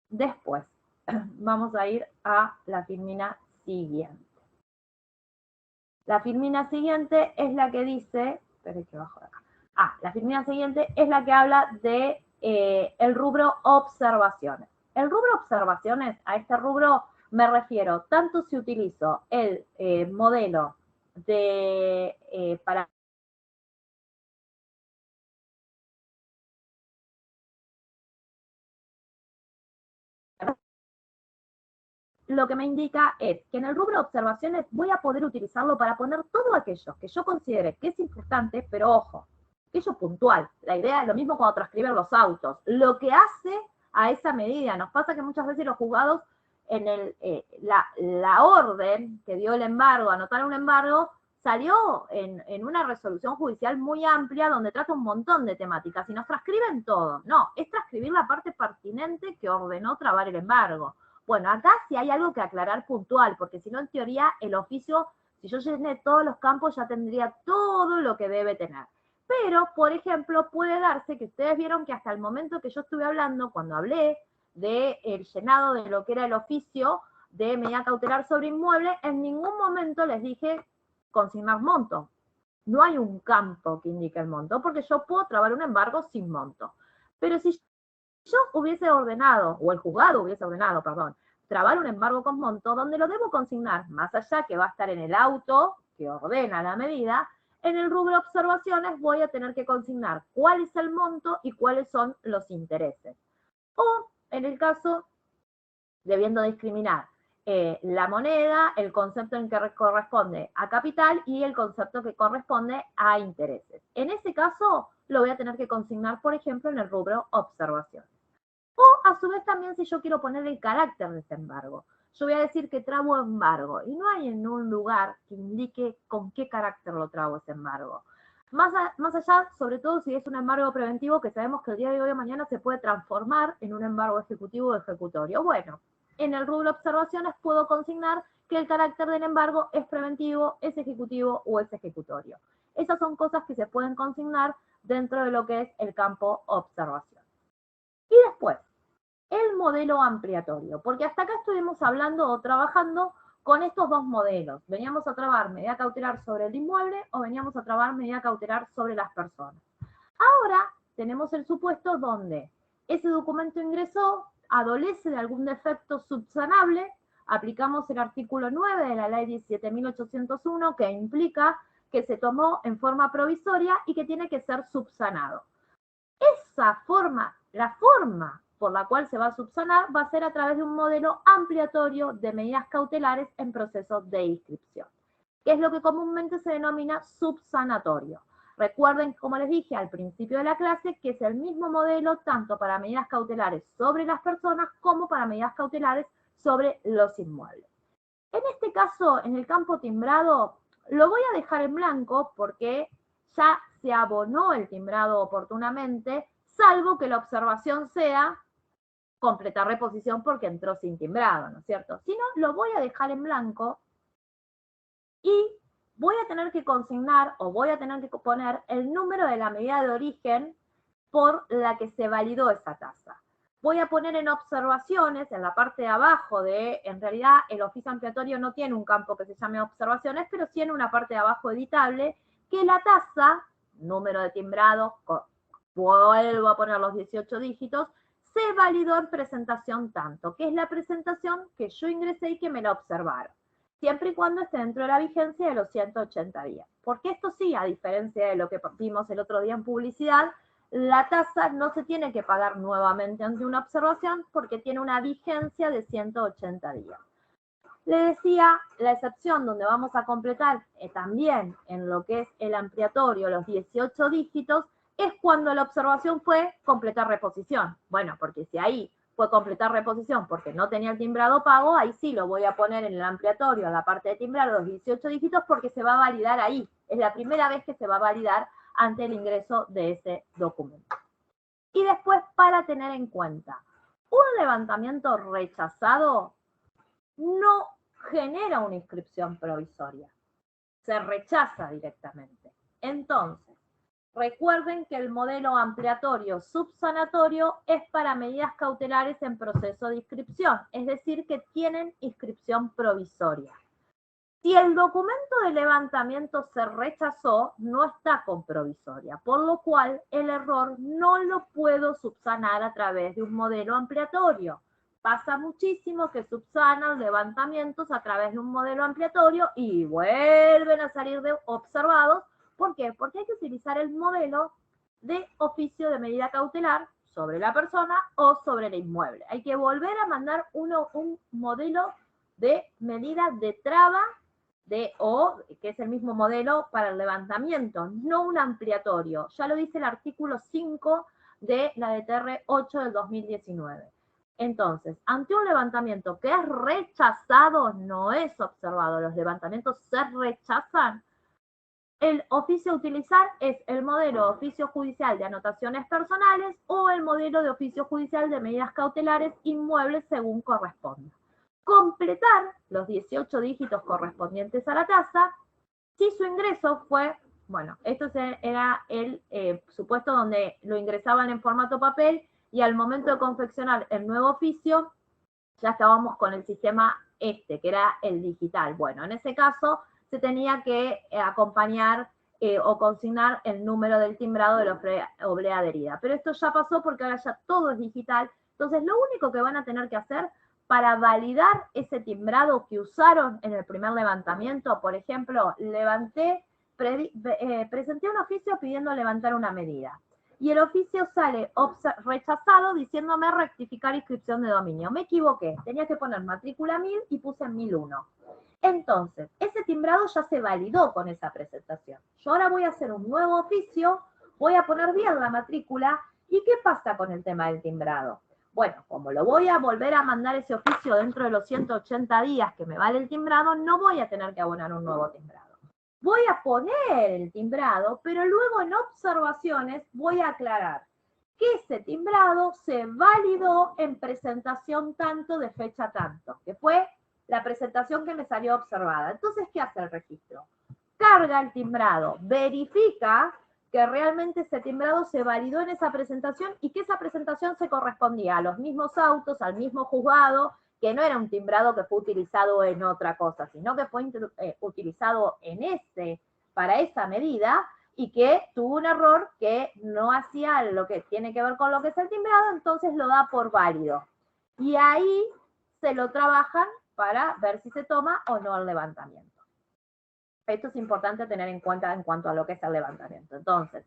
Después, vamos a ir a la filmina siguiente. La filmina siguiente es la que dice, espera que bajo de acá. La filmina siguiente es la que habla de el rubro observaciones. El rubro observaciones, a este rubro me refiero tanto si utilizo el modelo de para lo que me indica es que en el rubro observaciones voy a poder utilizarlo para poner todo aquello que yo considere que es importante, pero ojo, aquello puntual. La idea es lo mismo cuando transcriben los autos. Lo que hace a esa medida. Nos pasa que muchas veces los juzgados en la orden que dio el embargo, anotar un embargo, salió en una resolución judicial muy amplia donde trata un montón de temáticas y nos transcriben todo. No, es transcribir la parte pertinente que ordenó trabar el embargo. Bueno, acá sí hay algo que aclarar puntual, porque si no, en teoría, el oficio, si yo llené todos los campos, ya tendría todo lo que debe tener. Pero, por ejemplo, puede darse que ustedes vieron que hasta el momento que yo estuve hablando, cuando hablé del llenado de lo que era el oficio de medida cautelar sobre inmueble, en ningún momento les dije consignar monto. No hay un campo que indique el monto, porque yo puedo trabar un embargo sin monto. Pero si yo hubiese ordenado, o el juzgado hubiese ordenado, perdón, trabar un embargo con monto, donde lo debo consignar, más allá que va a estar en el auto que ordena la medida, en el rubro observaciones voy a tener que consignar cuál es el monto y cuáles son los intereses. O, en el caso, debiendo discriminar la moneda, el concepto en que corresponde a capital y el concepto que corresponde a intereses. En ese caso, lo voy a tener que consignar, por ejemplo, en el rubro observaciones. O, a su vez, también si yo quiero poner el carácter de ese embargo. Yo voy a decir que trabo embargo, y no hay en un lugar que indique con qué carácter lo trabo ese embargo. Más allá, sobre todo si es un embargo preventivo, que sabemos que el día de hoy o mañana se puede transformar en un embargo ejecutivo o ejecutorio. Bueno, en el rubro observaciones puedo consignar que el carácter del embargo es preventivo, es ejecutivo o es ejecutorio. Esas son cosas que se pueden consignar dentro de lo que es el campo observación. Y después, el modelo ampliatorio, porque hasta acá estuvimos hablando o trabajando con estos dos modelos. Veníamos a trabar medida cautelar sobre el inmueble o veníamos a trabar medida cautelar sobre las personas. Ahora tenemos el supuesto donde ese documento ingresó, adolece de algún defecto subsanable, aplicamos el artículo 9 de la ley 17.801 que implica que se tomó en forma provisoria y que tiene que ser subsanado. Esa forma, la forma por la cual se va a subsanar va a ser a través de un modelo ampliatorio de medidas cautelares en proceso de inscripción, que es lo que comúnmente se denomina subsanatorio. Recuerden, como les dije al principio de la clase, que es el mismo modelo tanto para medidas cautelares sobre las personas como para medidas cautelares sobre los inmuebles. En este caso, en el campo timbrado, lo voy a dejar en blanco porque ya se abonó el timbrado oportunamente, salvo que la observación sea completar reposición porque entró sin timbrado, ¿no es cierto? Si no, lo voy a dejar en blanco y voy a tener que consignar o voy a tener que poner el número de la medida de origen por la que se validó esa tasa. Voy a poner en observaciones, en la parte de abajo en realidad el oficio ampliatorio no tiene un campo que se llame observaciones, pero sí en una parte de abajo editable, que la tasa, número de timbrado, vuelvo a poner los 18 dígitos, se validó en presentación tanto, que es la presentación que yo ingresé y que me la observaron, siempre y cuando esté dentro de la vigencia de los 180 días. Porque esto sí, a diferencia de lo que vimos el otro día en publicidad, la tasa no se tiene que pagar nuevamente ante una observación porque tiene una vigencia de 180 días. Le decía, la excepción donde vamos a completar también en lo que es el ampliatorio, los 18 dígitos, es cuando la observación fue completar reposición. Bueno, porque si ahí fue completar reposición porque no tenía el timbrado pago, ahí sí lo voy a poner en el ampliatorio, en la parte de timbrado, los 18 dígitos, porque se va a validar ahí. Es la primera vez que se va a validar ante el ingreso de ese documento. Y después, para tener en cuenta, un levantamiento rechazado no genera una inscripción provisoria, se rechaza directamente. Entonces, recuerden que el modelo ampliatorio subsanatorio es para medidas cautelares en proceso de inscripción, es decir, que tienen inscripción provisoria. Si el documento de levantamiento se rechazó, no está con provisoria, por lo cual el error no lo puedo subsanar a través de un modelo ampliatorio. Pasa muchísimo que subsanan levantamientos a través de un modelo ampliatorio y vuelven a salir observados. ¿Por qué? Porque hay que utilizar el modelo de oficio de medida cautelar sobre la persona o sobre el inmueble. Hay que volver a mandar un modelo de medida de traba que es el mismo modelo para el levantamiento, no un ampliatorio. Ya lo dice el artículo 5 de la DTR 8 del 2019. Entonces, ante un levantamiento que es rechazado, no es observado, los levantamientos se rechazan, el oficio a utilizar es el modelo de oficio judicial de anotaciones personales o el modelo de oficio judicial de medidas cautelares inmuebles según corresponda. Completar los 18 dígitos correspondientes a la tasa si su ingreso fue, bueno, esto era el supuesto donde lo ingresaban en formato papel y al momento de confeccionar el nuevo oficio ya estábamos con el sistema que era el digital. Bueno, en ese caso se tenía que acompañar o consignar el número del timbrado de la oblea adherida. Pero esto ya pasó porque ahora ya todo es digital. Entonces, lo único que van a tener que hacer para validar ese timbrado que usaron en el primer levantamiento. Por ejemplo, presenté un oficio pidiendo levantar una medida. Y el oficio sale rechazado diciéndome rectificar inscripción de dominio. Me equivoqué, tenía que poner matrícula 1000 y puse 1001. Entonces, ese timbrado ya se validó con esa presentación. Yo ahora voy a hacer un nuevo oficio, voy a poner bien la matrícula. ¿Y qué pasa con el tema del timbrado? Bueno, como lo voy a volver a mandar ese oficio dentro de los 180 días que me vale el timbrado, no voy a tener que abonar un nuevo timbrado. Voy a poner el timbrado, pero luego en observaciones voy a aclarar que ese timbrado se validó en presentación tanto de fecha tanto, que fue la presentación que me salió observada. Entonces, ¿qué hace el registro? Carga el timbrado, verifica que realmente ese timbrado se validó en esa presentación y que esa presentación se correspondía a los mismos autos, al mismo juzgado, que no era un timbrado que fue utilizado en otra cosa, sino que fue utilizado para esa medida y que tuvo un error que no hacía lo que tiene que ver con lo que es el timbrado, entonces lo da por válido. Y ahí se lo trabajan para ver si se toma o no el levantamiento. Esto es importante tener en cuenta en cuanto a lo que es el levantamiento. Entonces,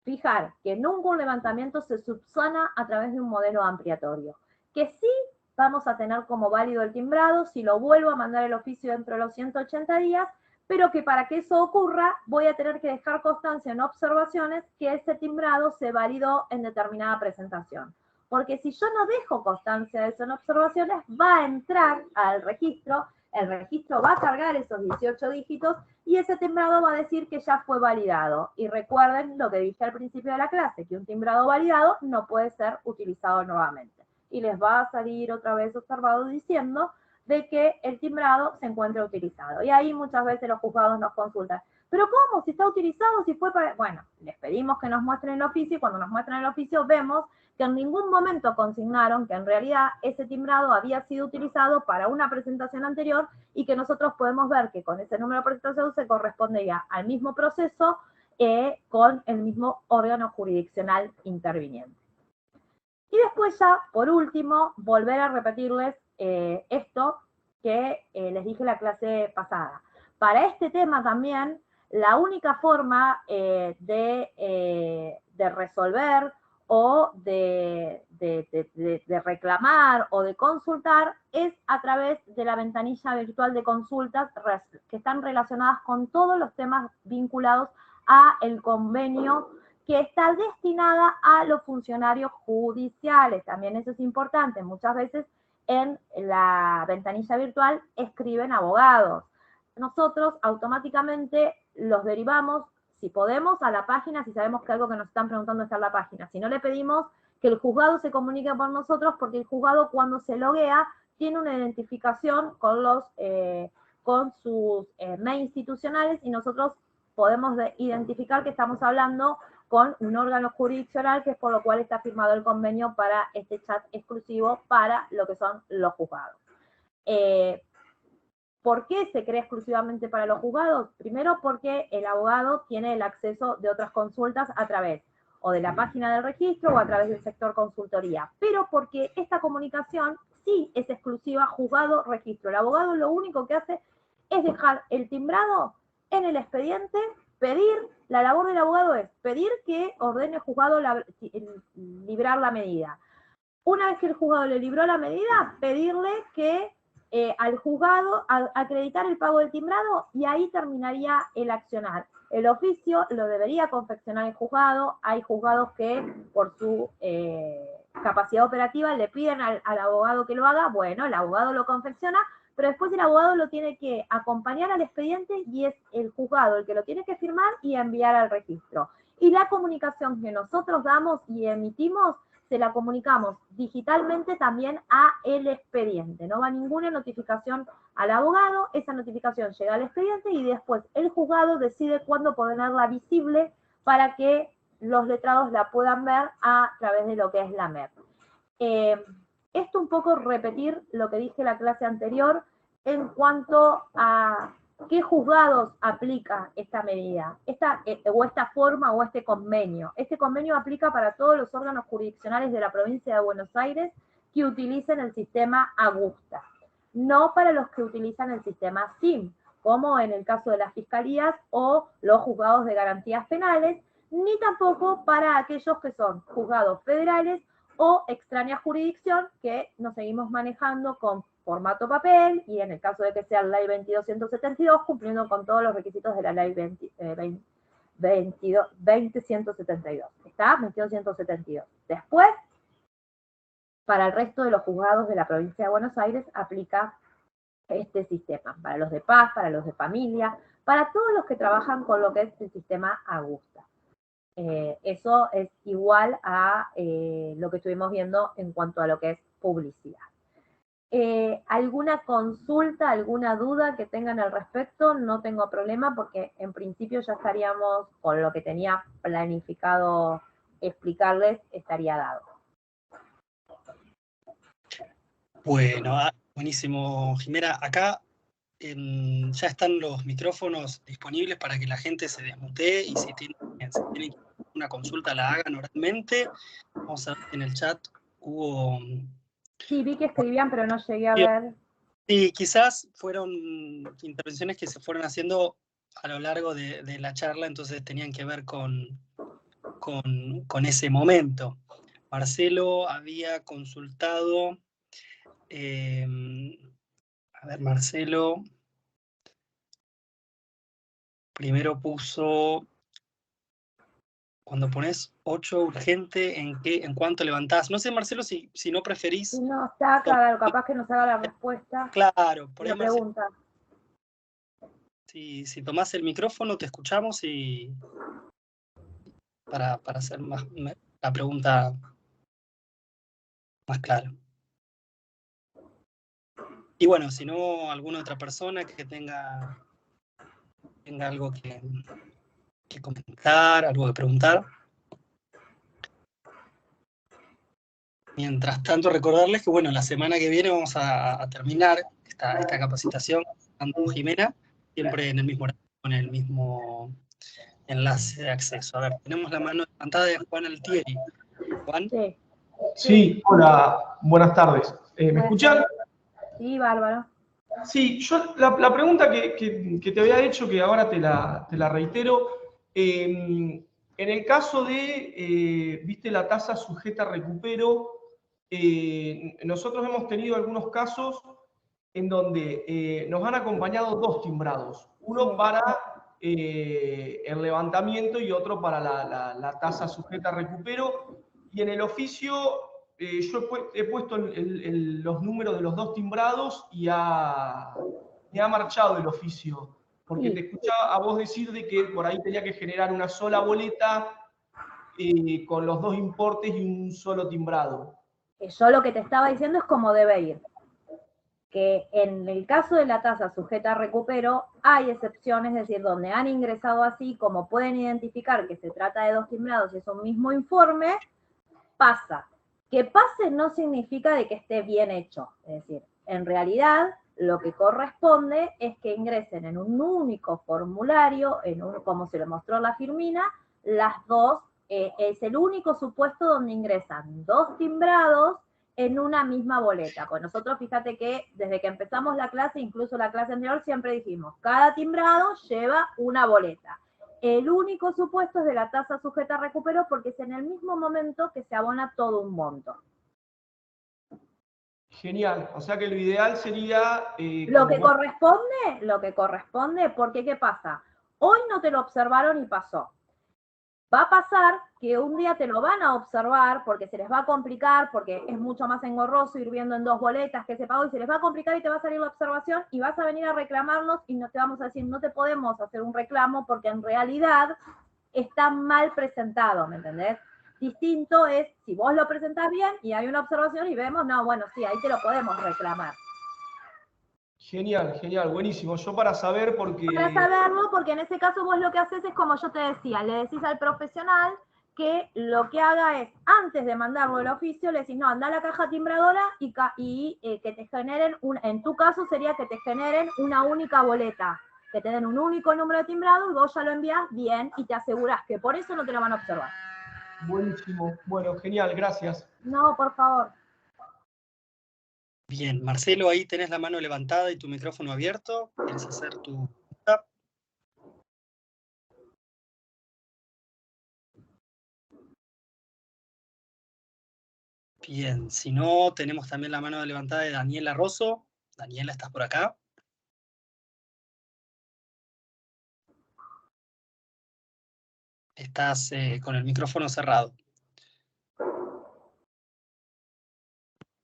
fijar que nunca un levantamiento se subsana a través de un modelo ampliatorio, que sí vamos a tener como válido el timbrado si lo vuelvo a mandar el oficio dentro de los 180 días, pero que para que eso ocurra voy a tener que dejar constancia en observaciones que ese timbrado se validó en determinada presentación. Porque si yo no dejo constancia de eso en observaciones, va a entrar al registro, el registro va a cargar esos 18 dígitos y ese timbrado va a decir que ya fue validado. Y recuerden lo que dije al principio de la clase, que un timbrado validado no puede ser utilizado nuevamente. Y les va a salir otra vez observado diciendo de que el timbrado se encuentra utilizado. Y ahí muchas veces los juzgados nos consultan, ¿pero cómo? Si está utilizado, si fue para... Bueno, les pedimos que nos muestren el oficio y cuando nos muestran el oficio vemos que en ningún momento consignaron que en realidad ese timbrado había sido utilizado para una presentación anterior y que nosotros podemos ver que con ese número de presentación se correspondía al mismo proceso con el mismo órgano jurisdiccional interviniente. Y después ya, por último, volver a repetirles esto que les dije en la clase pasada. Para este tema también, la única forma de resolver o de reclamar o de consultar es a través de la ventanilla virtual de consultas que están relacionadas con todos los temas vinculados a el convenio que está destinada a los funcionarios judiciales. También eso es importante. Muchas veces en la ventanilla virtual escriben abogados. Nosotros automáticamente los derivamos, si podemos, a la página, si sabemos que algo que nos están preguntando está en la página. Si no, le pedimos que el juzgado se comunique por nosotros, porque el juzgado cuando se loguea tiene una identificación con sus mails institucionales y nosotros podemos identificar que estamos hablando con un órgano jurisdiccional, que es por lo cual está firmado el convenio para este chat exclusivo para lo que son los juzgados. ¿Por qué se crea exclusivamente para los juzgados? Primero porque el abogado tiene el acceso de otras consultas a través o de la página del registro o a través del sector consultoría, pero porque esta comunicación sí es exclusiva juzgado-registro. El abogado lo único que hace es dejar el timbrado en el expediente, pedir, la labor del abogado es pedir que ordene el juzgado librar la medida. Una vez que el juzgado le libró la medida, pedirle que al juzgado acreditar el pago del timbrado y ahí terminaría el accionar. El oficio lo debería confeccionar el juzgado. Hay juzgados que por su capacidad operativa le piden al abogado que lo haga. Bueno, el abogado lo confecciona, pero después el abogado lo tiene que acompañar al expediente y es el juzgado el que lo tiene que firmar y enviar al registro. Y la comunicación que nosotros damos y emitimos se la comunicamos digitalmente también a el expediente. No va ninguna notificación al abogado, esa notificación llega al expediente y después el juzgado decide cuándo ponerla visible para que los letrados la puedan ver a través de lo que es la MEP. Esto un poco repetir lo que dije en la clase anterior en cuanto a qué juzgados aplica esta medida, o esta forma o este convenio. Este convenio aplica para todos los órganos jurisdiccionales de la provincia de Buenos Aires que utilicen el sistema Agusta, no para los que utilizan el sistema SIM, como en el caso de las fiscalías o los juzgados de garantías penales, ni tampoco para aquellos que son juzgados federales o extraña jurisdicción, que nos seguimos manejando con formato papel, y en el caso de que sea la ley 22.172, cumpliendo con todos los requisitos de la ley 20.172. ¿Está? 22.172. Después, para el resto de los juzgados de la provincia de Buenos Aires, aplica este sistema, para los de paz, para los de familia, para todos los que trabajan con lo que es el sistema Agusta. Eso es igual a lo que estuvimos viendo en cuanto a lo que es publicidad. ¿Alguna consulta, alguna duda que tengan al respecto? No tengo problema porque en principio ya estaríamos, con lo que tenía planificado explicarles, estaría dado. Bueno, buenísimo, Jimena. Acá ya están los micrófonos disponibles para que la gente se desmutee y si tienen una consulta la hagan oralmente. Vamos a ver en el chat hubo... Sí, vi que escribían, pero no llegué a ver. Sí, quizás fueron intervenciones que se fueron haciendo a lo largo de la charla, entonces tenían que ver con ese momento. Marcelo había consultado, a ver, Marcelo primero puso, cuando pones 8 urgente, ¿en cuánto levantás? No sé, Marcelo, si no preferís... Si no está, claro, capaz que nos haga la respuesta. Claro, por ahí, la pregunta. Marcelo, si tomás el micrófono, te escuchamos y para hacer la pregunta más clara. Y bueno, si no, alguna otra persona que tenga algo que comentar, algo que preguntar. Mientras tanto, recordarles que, bueno, la semana que viene vamos a terminar esta capacitación con Jimena, siempre en el mismo horario, con el mismo enlace de acceso. A ver, tenemos la mano levantada de Juan Altieri. Juan. Sí, hola, buenas tardes. ¿Me escuchan? Sí, bárbaro. Sí, yo la pregunta que te había hecho, que ahora te la reitero, en el caso de, viste, la tasa sujeta a recupero, nosotros hemos tenido algunos casos en donde nos han acompañado dos timbrados, uno para el levantamiento y otro para la tasa sujeta a recupero, y en el oficio yo he puesto los números de los dos timbrados y me ha marchado el oficio, porque te escuchaba a vos decir de que por ahí tenía que generar una sola boleta con los dos importes y un solo timbrado. Yo lo que te estaba diciendo es cómo debe ir. Que en el caso de la tasa sujeta a recupero hay excepciones, es decir, donde han ingresado así, como pueden identificar que se trata de dos timbrados y es un mismo informe, pasa. Que pase no significa de que esté bien hecho, es decir, en realidad lo que corresponde es que ingresen en un único formulario, como se lo mostró la Firmina, las dos, es el único supuesto donde ingresan dos timbrados en una misma boleta. Pues nosotros, fíjate que desde que empezamos la clase, incluso la clase anterior, siempre dijimos, cada timbrado lleva una boleta. El único supuesto es de la tasa sujeta a recupero porque es en el mismo momento que se abona todo un monto. Genial, o sea que lo ideal sería... Lo que corresponde, porque ¿qué pasa? Hoy no te lo observaron y pasó. Va a pasar que un día te lo van a observar porque se les va a complicar, porque es mucho más engorroso ir viendo en dos boletas que se pagó y se les va a complicar y te va a salir la observación y vas a venir a reclamarnos y no te vamos a decir, no te podemos hacer un reclamo porque en realidad está mal presentado, ¿me entendés? Distinto es si vos lo presentás bien y hay una observación y vemos, no, bueno, sí, ahí te lo podemos reclamar. Genial, genial, buenísimo. Yo para saber porque... Para saberlo, porque en ese caso vos lo que haces es como yo te decía, le decís al profesional que lo que haga es, antes de mandarlo al oficio, le decís, no, anda a la caja timbradora y que te generen, en tu caso sería que te generen una única boleta, que te den un único número de timbrado y vos ya lo envías bien y te asegurás que por eso no te lo van a observar. Buenísimo, bueno, genial, gracias. No, por favor. Bien, Marcelo, ahí tenés la mano levantada y tu micrófono abierto. ¿Quieres hacer tu...? Bien, si no, tenemos también la mano levantada de Daniela Rosso. Daniela, ¿estás por acá? Estás con el micrófono cerrado.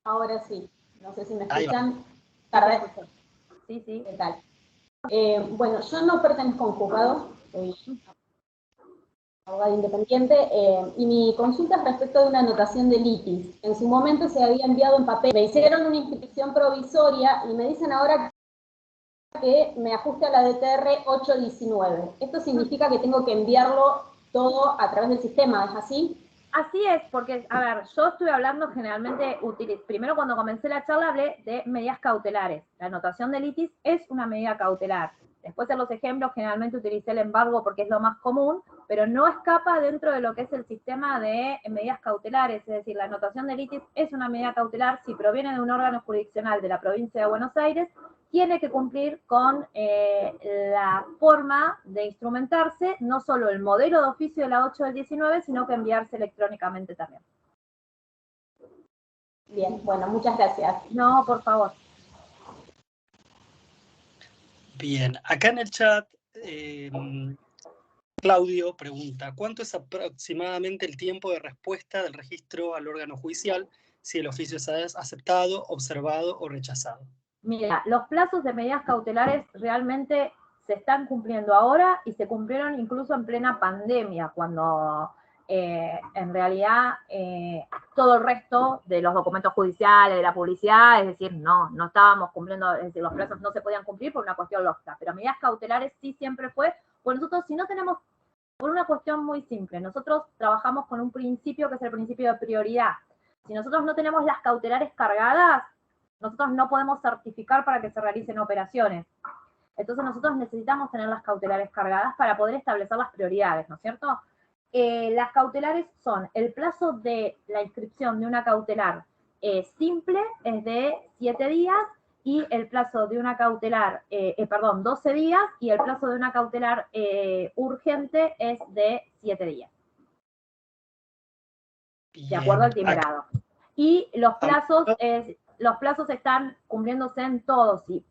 Ahora sí, no sé si me Ahí va. escuchan. ¿Tardé? Sí, sí. ¿Qué tal? Bueno, yo no pertenezco a un juzgado, soy abogada independiente, y mi consulta es respecto de una anotación de litis. En su momento se había enviado en papel, me hicieron una inscripción provisoria y me dicen ahora que me ajuste a la DTR 819. Esto significa que tengo que enviarlo todo a través del sistema, ¿es así? Así es, porque, a ver, yo estoy hablando generalmente, primero cuando comencé la charla hablé de medidas cautelares. La anotación de litis es una medida cautelar. Después en los ejemplos generalmente utilicé el embargo porque es lo más común, pero no escapa dentro de lo que es el sistema de medidas cautelares. Es decir, la anotación de litis es una medida cautelar si proviene de un órgano jurisdiccional de la provincia de Buenos Aires, tiene que cumplir con la forma de instrumentarse, no solo el modelo de oficio de la 8 del 19, sino que enviarse electrónicamente también. Bien, bueno, muchas gracias. No, por favor. Bien, acá en el chat, Claudio pregunta, ¿cuánto es aproximadamente el tiempo de respuesta del registro al órgano judicial si el oficio es aceptado, observado o rechazado? Mira, los plazos de medidas cautelares realmente se están cumpliendo ahora y se cumplieron incluso en plena pandemia, cuando en realidad todo el resto de los documentos judiciales, de la publicidad, es decir, no estábamos cumpliendo, es decir, los plazos no se podían cumplir por una cuestión lógica, pero medidas cautelares sí siempre fue, pues nosotros si no tenemos, por una cuestión muy simple, nosotros trabajamos con un principio que es el principio de prioridad. Si nosotros no tenemos las cautelares cargadas, nosotros no podemos certificar para que se realicen operaciones. Entonces nosotros necesitamos tener las cautelares cargadas para poder establecer las prioridades, ¿no es cierto? Las cautelares son el plazo de la inscripción de una cautelar simple es de 7 días y el plazo de una cautelar, 12 días y el plazo de una cautelar urgente es de 7 días. Bien. De acuerdo al timerado. Y los plazos están cumpliéndose en todos. Y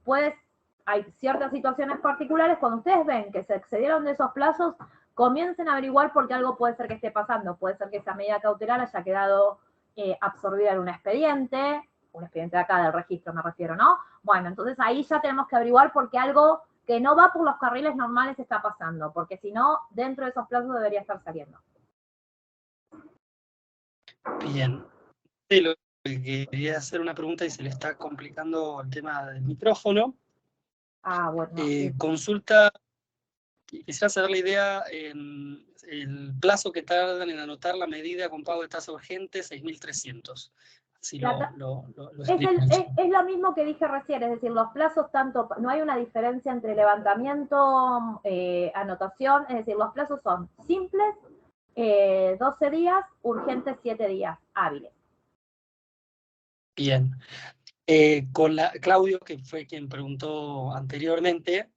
hay ciertas situaciones particulares, cuando ustedes ven que se excedieron de esos plazos, comiencen a averiguar porque algo puede ser que esté pasando. Puede ser que esa medida cautelar haya quedado absorbida en un expediente de acá del registro me refiero, ¿no? Bueno, entonces ahí ya tenemos que averiguar porque algo que no va por los carriles normales está pasando, porque si no, dentro de esos plazos debería estar saliendo. Bien. Sí, lo que quería hacer una pregunta y se le está complicando el tema del micrófono. Ah, bueno. Consulta, quisiera saber la idea en el plazo que tardan en anotar la medida con pago de tasa urgente, 6.300. Así es lo mismo que dije recién, es decir, los plazos no hay una diferencia entre levantamiento, anotación, es decir, los plazos son simples, 12 días, urgentes 7 días hábiles. Bien. Con Claudio, que fue quien preguntó anteriormente,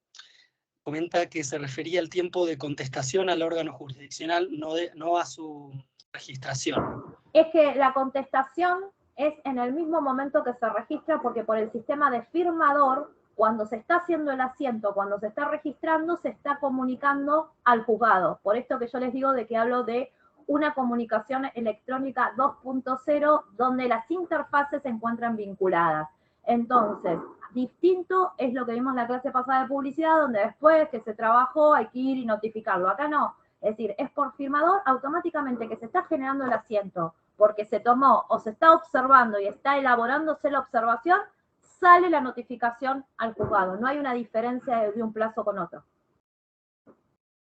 comenta que se refería al tiempo de contestación al órgano jurisdiccional, no a su registración. Es que la contestación es en el mismo momento que se registra, porque por el sistema de firmador, cuando se está haciendo el asiento, cuando se está registrando, se está comunicando al juzgado. Por esto que yo les digo de que hablo de una comunicación electrónica 2.0, donde las interfaces se encuentran vinculadas. Entonces, distinto es lo que vimos en la clase pasada de publicidad, donde después que se trabajó hay que ir y notificarlo. Acá no. Es decir, es por firmador automáticamente que se está generando el asiento, porque se tomó o se está observando y está elaborándose la observación, sale la notificación al juzgado. No hay una diferencia de un plazo con otro.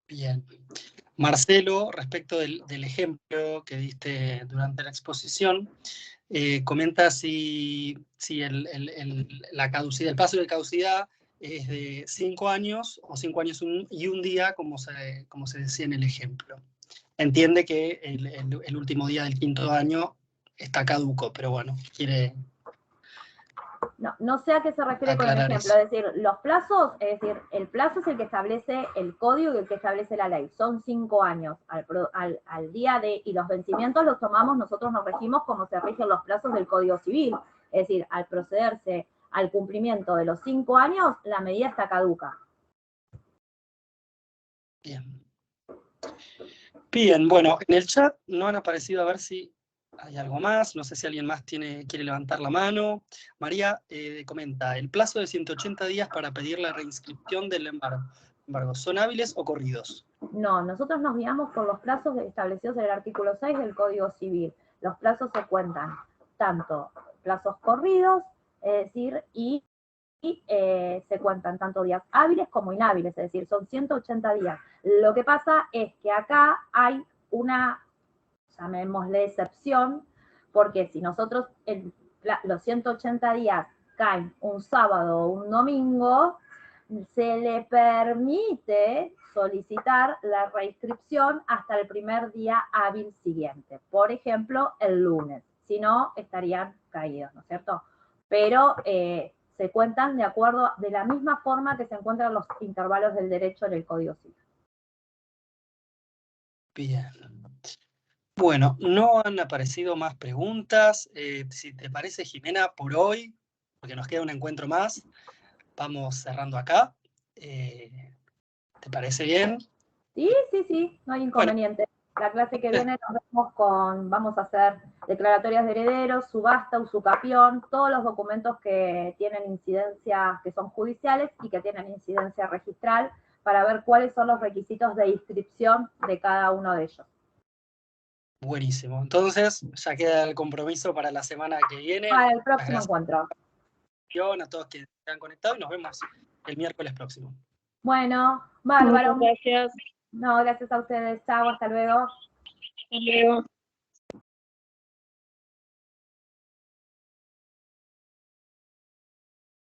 Bien. Marcelo, respecto del ejemplo que diste durante la exposición, comenta si el plazo de caducidad es de 5 años o 5 años y un día, como se decía en el ejemplo. Entiende que el último día del 5.º año está caduco, pero bueno, quiere... No sé a qué se refiere con el Aclarar ejemplo. eso. Es decir, los plazos, es decir, el plazo es el que establece el código y el que establece la ley. Son 5 años al día de, y los vencimientos los tomamos, nosotros nos regimos como se rigen los plazos del Código Civil. Es decir, al procederse al cumplimiento de los 5 años, la medida está caduca. Bien. Bien, bueno, en el chat no han aparecido, a ver si hay algo más. No sé si alguien más quiere levantar la mano. María comenta, el plazo de 180 días para pedir la reinscripción del embargo, ¿son hábiles o corridos? No, nosotros nos guiamos por los plazos establecidos en el artículo 6 del Código Civil. Los plazos se cuentan tanto plazos corridos, es decir, y se cuentan tanto días hábiles como inhábiles, es decir, son 180 días. Lo que pasa es que acá hay una, llamémosle excepción, porque si nosotros los 180 días caen un sábado o un domingo, se le permite solicitar la reinscripción hasta el primer día hábil siguiente. Por ejemplo, el lunes. Si no, estarían caídos, ¿no es cierto? Pero se cuentan de acuerdo, de la misma forma que se encuentran los intervalos del derecho en el Código Civil. Bien. Bueno, no han aparecido más preguntas. Si te parece, Jimena, por hoy, porque nos queda un encuentro más, vamos cerrando acá. ¿Te parece bien? Sí, no hay inconveniente. La clase que viene nos vemos vamos a hacer declaratorias de herederos, subasta, usucapión, todos los documentos que tienen incidencia, que son judiciales y que tienen incidencia registral, para ver cuáles son los requisitos de inscripción de cada uno de ellos. Buenísimo. Entonces, ya queda el compromiso para la semana que viene. Para el próximo encuentro. A todos que se han conectado y nos vemos el miércoles próximo. Bueno, bárbaro. Muchas gracias. No, gracias a ustedes. Chao, hasta luego. Hasta luego.